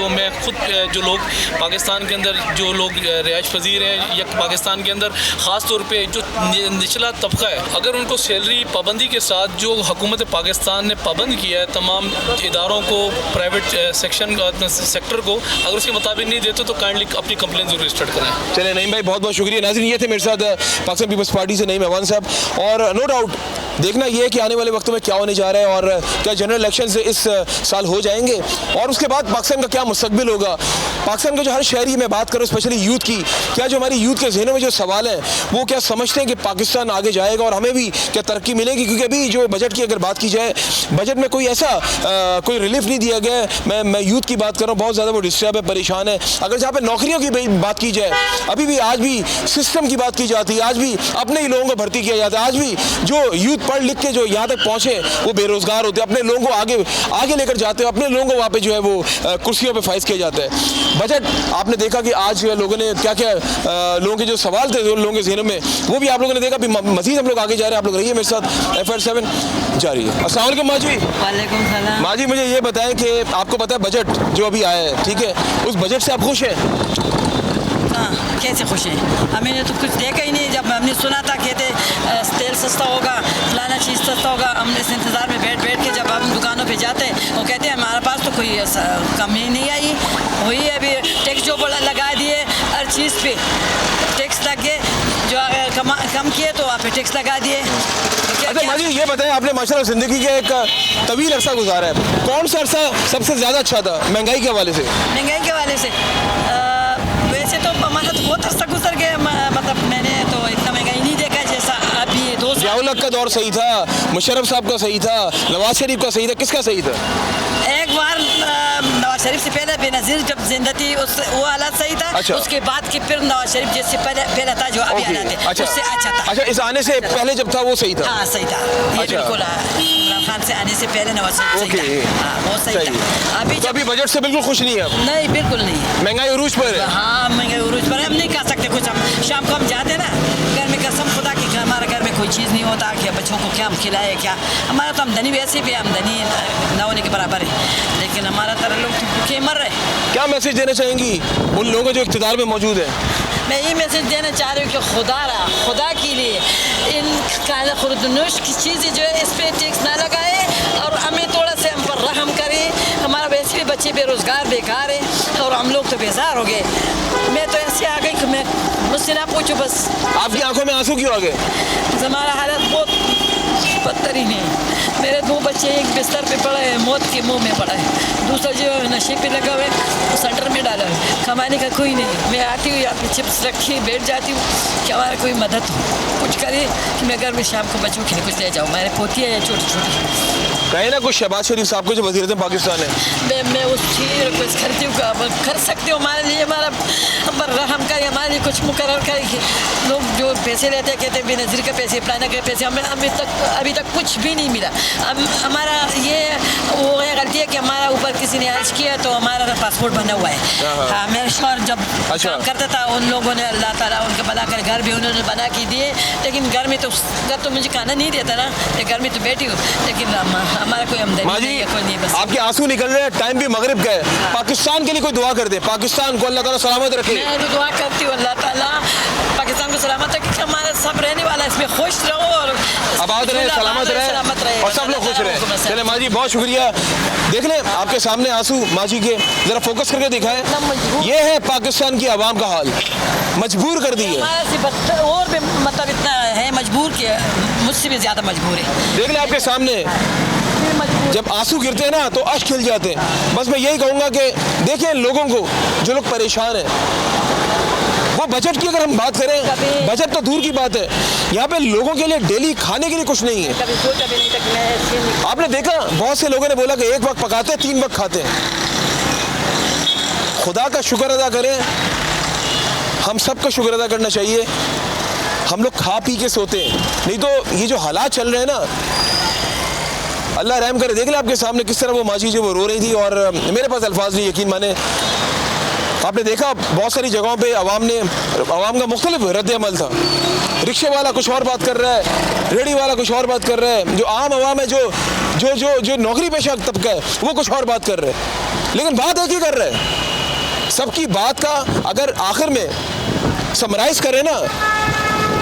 मैं खुद जो लोग पाकिस्तान के अंदर जो लोग रिहाइश पजीर हैं या पाकिस्तान के अंदर ख़ास तौर पे जो निचला तबका है, अगर उनको सैलरी पाबंदी के साथ जो हुकूमत पाकिस्तान ने पाबंद किया है तमाम इदारों को, प्राइवेट सेक्टर को, अगर उसके मुताबिक नहीं देते तो काइंडली अपनी कंप्लेन जरूर रजिस्टर करें। चलिए नईम भाई, बहुत बहुत शुक्रिया। नाज़रीन, ये थे मेरे साथ पाकिस्तान पीपल्स पार्टी से नईम अवान साहब। और नो डाउट देखना ये है कि आने वाले वक्तों में क्या होने जा रहा है और क्या जनरल इलेक्शन से इस साल हो जाएंगे और उसके बाद पाकिस्तान का क्या मुस्तकबिल होगा। पाकिस्तान का जो हर शहरी, मैं बात करूँ स्पेशली यूथ की, क्या जो हमारी यूथ के जहनों में जो सवाल है वो क्या समझते हैं कि पाकिस्तान आगे जाएगा और हमें भी क्या तरक्की मिलेगी? क्योंकि अभी जो बजट की अगर बात की जाए, बजट में कोई ऐसा कोई रिलीफ नहीं दिया गया है। मैं यूथ की बात कर रहा हूँ, बहुत ज़्यादा वो डिस्टर्ब है, परेशान है। अगर जहाँ पे नौकरियों की बात की जाए, अभी भी आज भी सिस्टम की बात की जाती है, आज भी अपने ही लोगों को भर्ती किया जाता है, आज भी जो यूथ पढ़ लिख के जो यहाँ तक पहुँचे वो बेरोजगार होते हैं, अपने लोगों को आगे लेकर जाते हैं, अपने लोगों को वहाँ पे जो है वो कुर्सियों पे फाइज किया जाता है। बजट आपने देखा कि आज जो है लोगों ने क्या क्या लोगों के जो सवाल थे लोगों के जहनों में, वो भी आप लोगों ने देखा। मजीद हम लोग आगे जा रहे हैं, आप लोग रहिए मेरे साथ, FR7 जारी है। अस्सलाम वालेकुम माँ जी। वालेकुम सलाम। माँ जी, मुझे ये बताएं कि आपको पता है बजट जो अभी आया है, ठीक है, उस बजट से आप खुश हैं? हाँ, कैसे खुश हैं? हमने तो कुछ देखा ही नहीं। जब हमने सुना था कहते तेल सस्ता होगा, फलाना चीज़ सस्ता होगा, हमने इस इंतज़ार में बैठ के जब हम दुकानों पे जाते हैं वो कहते हैं हमारे पास तो कोई कमी नहीं आई। वही अभी टैक्स जो बड़ा लगा दिए, हर चीज़ पे टैक्स लग गए, जो अगर कम किए तो आप टैक्स लगा दिए। अच्छा माँ जी, ये बताएं, आपने माशाल्लाह ज़िंदगी के एक तवील अरसा गुजारा है, कौन सा अरसा सबसे ज़्यादा अच्छा था महंगाई के हवाले से? महंगाई के हवाले से वैसे तो हमारा तो बहुत अरसा गुजर गया, मतलब मैंने तो इतना महंगाई नहीं देखा जैसा अभी 2 साल। ज़ियाउल-हक का दौर सही था, मुशर्रफ साहब का सही था, नवाज शरीफ का सही था, किसका सही था? एक बार नवाज शरीफ से पहले बेनज़ीर जब जिंदा थी वो हालात सही था। अच्छा। उसके बाद की फिर नवाज शरीफ जैसे पहले था जो अभी हालात है, अच्छा। उससे अच्छा था। अच्छा, इस आने से पहले जब था वो सही था? हाँ सही था, ये अच्छा। बिल्कुल इमरान खान से आने से पहले नवाज शरीफ सही था। हाँ, वो सही था। अभी तो अभी बजट से बिल्कुल खुश नहीं है? नहीं, बिल्कुल नहीं। महंगाई उरूज पर है? हाँ, महंगाई उरूज पर है। हम नहीं कह सकते कुछ। हम शाम को हम जाते ना घर में, कसम खुदा की हमारे घर में कोई चीज़ नहीं होता कि बच्चों को क्या हम खिलाए क्या। हमारा तो आमदनी वैसे भी आमदनी ना होने के बराबर है, लेकिन हमारा तरह लोग तो भूखे मर रहे। क्या मैसेज देना चाहेंगी उन लोगों जो इक़्तिदार में मौजूद है? मैं ये मैसेज देना चाह रही हूँ कि खुदा के लिए इन खुर्दनुश की चीज़ें जो है इस पर टैक्स ना लगाए और हमें थोड़ा सा हम पर रहम करें। हमारा वैसे भी बच्चे बेरोज़गार बेकार हैं और हम लोग तो बेजार हो गए। मैं तो ऐसे आ गई कि मैं मुझसे ना पूछो बस। आपकी आंखों में आंसू क्यों आ गए? हमारा हालत बहुत बदतरीन है। मेरे 2 बच्चे एक बिस्तर पे पड़े हैं, मौत के मुंह में पड़ा है, दूसरा जो नशे पे लगा हुआ है, सेंटर में डाला है। कमाने का कोई नहीं। मैं आती हूँ यहाँ पे चिप्स रखी बैठ जाती हूँ कि हमारा कोई मदद हो, कुछ करे कि मैं घर में शाम को बच्चों के लिए कुछ ले जाऊँ। मेरे पोती है छोटी छोटी। कहे ना कुछ शहबाज शरीफ साहब को जो वज़ीर पाकिस्तान है, मैं उसकी रिक्वेस्ट करती हूँ कि कर सकते हो हमारे लिए, हमारा हम पर रहम करे, हमारे लिए कुछ मुकर्रर करे। लोग जो पैसे लेते हैं कहते हैं बेनज़ीर के पैसे, फलाना के पैसे, हमें अभी तक कुछ भी नहीं मिला। हमारा ये वो है गलती है कि हमारा ऊपर किसी ने हज किया तो हमारा पासपोर्ट बना हुआ है। हाँ, मेरे शौहर जब काम करता था उन लोगों ने अल्लाह ताला उनके भला कर घर भी उन्होंने बना के दिए, लेकिन घर में तो घर तो मुझे खाना नहीं देता ना, घर में तो बैठी हूँ, लेकिन हमारा कोई आमदनी नहीं है, कोई नहीं। बस आपके आंसू निकल रहे हैं, टाइम भी मगरिब का है। पाकिस्तान के लिए कोई दुआ कर दे, पाकिस्तान को अल्लाह ताला सलामत रखे। मैं तो दुआ करती हूँ अल्लाह ताला पाकिस्तान को सलामत रखे, कि हमारा सब रहने वाला है इसमें खुश रहो और आबाद रहे, सलामत रहे और सब लोग खुश रहे। चले माँ जी, बहुत शुक्रिया। देख लें आपके सामने आंसू माँ जी के, जरा फोकस करके दिखाएं। ये है पाकिस्तान की आवाम का हाल, मजबूर कर दी है। और भी मतलब इतना है मजबूर कि मुझसे भी ज़्यादा मजबूर है। देख लें आपके सामने, जब आंसू गिरते हैं ना तो अश्क खिल जाते हैं। बस मैं यही कहूँगा कि देखें लोगों को, जो लोग परेशान हैं, वो बजट की अगर हम बात करें, बजट तो दूर की बात है, यहाँ पे लोगों के लिए डेली खाने के लिए कुछ नहीं है। आपने देखा बहुत से लोगों ने बोला कि 1 वक्त पकाते हैं 3 वक्त खाते हैं। खुदा का शुक्र अदा करें, हम सब का शुक्र अदा करना चाहिए हम लोग खा पी के सोते हैं, नहीं तो ये जो हालात चल रहे हैं ना, अल्लाह रहम करे। देख ले आपके सामने किस तरह वो माजी जो वो रो रही थी, और मेरे पास अल्फाज नहीं, यकीन माने। आपने देखा बहुत सारी जगहों पे अवाम का मुख्तलिफ रद्द अमल था। रिक्शे वाला कुछ और बात कर रहा है, रेडी वाला कुछ और बात कर रहा है, जो आम अवाम है, जो नौकरी पेशा तबका है, वो कुछ और बात कर रहे हैं, लेकिन बात एक ही कर रहे हैं। सबकी बात का अगर आखिर में समराइज करें ना,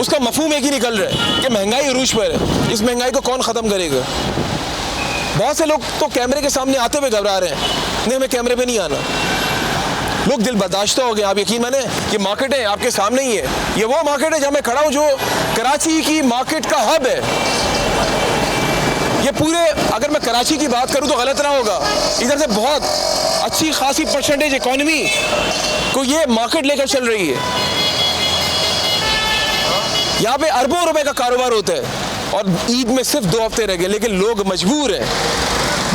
उसका मफहूम एक ही निकल रहा है कि महंगाई अरूज पर है। इस महंगाई को कौन ख़त्म करेगा? बहुत से लोग तो कैमरे के सामने आते हुए घबरा रहे हैं, नहीं हमें कैमरे पे नहीं आना। लोग दिल बर्दाश्त हो गए। आप यकीन माने ये मार्केट है आपके सामने ही है, ये वो मार्केट है जहाँ मैं खड़ा हूँ, जो कराची की मार्केट का हब है। ये पूरे, अगर मैं कराची की बात करूँ तो गलत ना होगा, इधर से बहुत अच्छी खासी परसेंटेज इकॉनमी को ये मार्केट लेकर चल रही है। यहाँ पे अरबों रुपए का कारोबार होता है, और ईद में सिर्फ 2 हफ्ते रह गए, लेकिन लोग मजबूर हैं,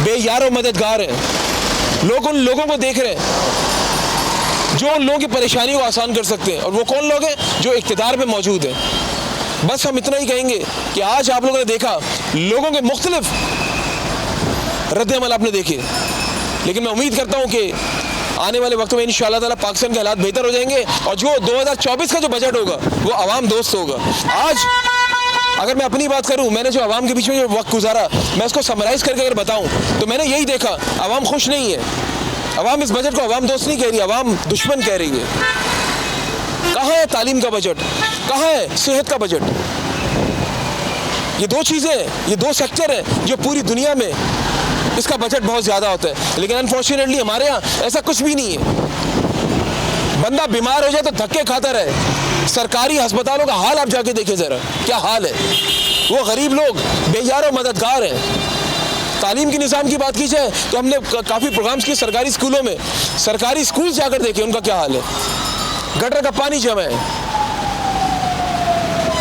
बेयारो मददगार हैं। लोग उन लोगों को देख रहे हैं जो उन लोगों की परेशानी को आसान कर सकते हैं, और वो कौन लोग हैं? जो इख्तिदार पे मौजूद हैं। बस हम इतना ही कहेंगे कि आज आप लोगों ने देखा लोगों के मुख्तलिफ रद्द अमल आपने देखे, लेकिन मैं उम्मीद करता हूँ कि आने वाले वक्तों में इंशाअल्लाह ताला पाकिस्तान के हालात बेहतर हो जाएंगे, और जो 2024 का जो बजट होगा वो आवाम दोस्त होगा। आज अगर मैं अपनी बात करूं, मैंने जो आवाम के बीच में जो वक्त गुजारा, मैं उसको समराइज़ करके अगर बताऊं तो मैंने यही देखा, आवाम खुश नहीं है। आवाम इस बजट को आवाम दोस्त नहीं कह रही, आवाम दुश्मन कह रही है। कहाँ है तालीम का बजट? कहाँ है सेहत का बजट? ये 2 चीज़ें, ये 2 सेक्टर हैं जो पूरी दुनिया में इसका बजट बहुत ज़्यादा होता है, लेकिन अनफॉर्चुनेटली हमारे यहाँ ऐसा कुछ भी नहीं है। बंदा बीमार हो जाए तो धक्के खाता रहे। सरकारी अस्पतालों का हाल आप जाके देखें ज़रा, क्या हाल है। वो गरीब लोग बेयारो मददगार हैं। तालीम की निज़ाम की बात की जाए तो हमने काफ़ी प्रोग्राम्स किए सरकारी स्कूलों में। सरकारी स्कूल जाकर देखें उनका क्या हाल है। गटर का पानी जमा है,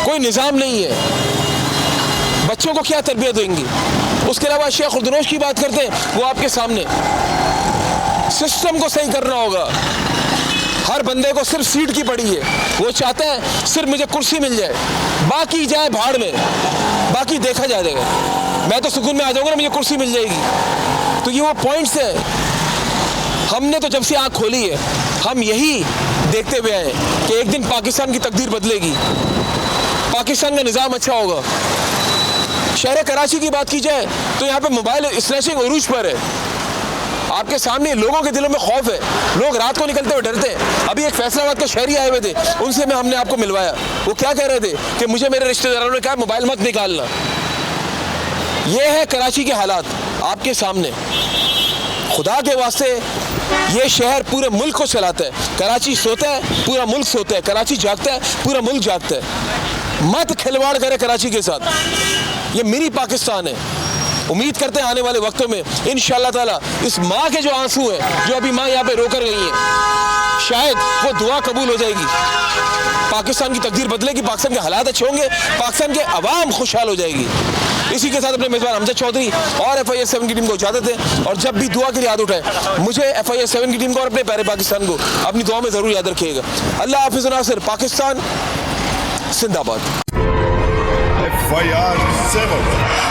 कोई निज़ाम नहीं है। बच्चों को क्या तरबियत देंगी? उसके अलावा शेख खुर्दनोश की बात करते हैं, वो आपके सामने। सिस्टम को सही करना होगा। हर बंदे को सिर्फ सीट की पड़ी है, वो चाहता है सिर्फ मुझे कुर्सी मिल जाए, बाकी जाए भाड़ में, बाकी देखा जाएगा। मैं तो सुकून में आ जाऊंगा ना, मुझे कुर्सी मिल जाएगी। तो ये वो पॉइंट्स हैं। हमने तो जब से आँख खोली है, हम यही देखते हुए आए कि एक दिन पाकिस्तान की तकदीर बदलेगी, पाकिस्तान का निज़ाम अच्छा होगा। शहर कराची की बात की जाए तो यहाँ पे मोबाइल स्नैचिंग अरूज पर है। आपके सामने लोगों के दिलों में खौफ है, लोग रात को निकलते हुए डरते हैं। अभी एक फैसलाबाद के शहरी आए हुए थे, उनसे हमने आपको मिलवाया। वो क्या कह रहे थे कि मुझे मेरे रिश्तेदारों ने कहा मोबाइल मत निकालना। ये है कराची के हालात आपके सामने। खुदा के वास्ते ये शहर पूरे मुल्क को चलाता है। कराची सोता है, पूरा मुल्क सोता है। कराची जागता है, पूरा मुल्क जागता है। मत खिलवाड़ करे कराची के साथ। ये मिनी पाकिस्तान है। उम्मीद करते हैं आने वाले वक्तों में इंशाअल्लाह ताला इस माँ के जो आंसू हैं, जो अभी माँ यहाँ पे रोकर गई हैं, शायद वो दुआ कबूल हो जाएगी। पाकिस्तान की तकदीर बदलेगी, पाकिस्तान के हालात अच्छे होंगे, पाकिस्तान के अवाम खुशहाल हो जाएगी। इसी के साथ अपने मेज़बान हमजा चौधरी और FIS7 की टीम को इजाज़त है। और जब भी दुआ के लिए याद उठाए, मुझे FIS7 की टीम को और अपने प्यारे पाकिस्तान को अपनी दुआ में ज़रूर याद रखिएगा। अल्लाह हाफ़िज़ नासिर। पाकिस्तान जिंदाबाद। FIR7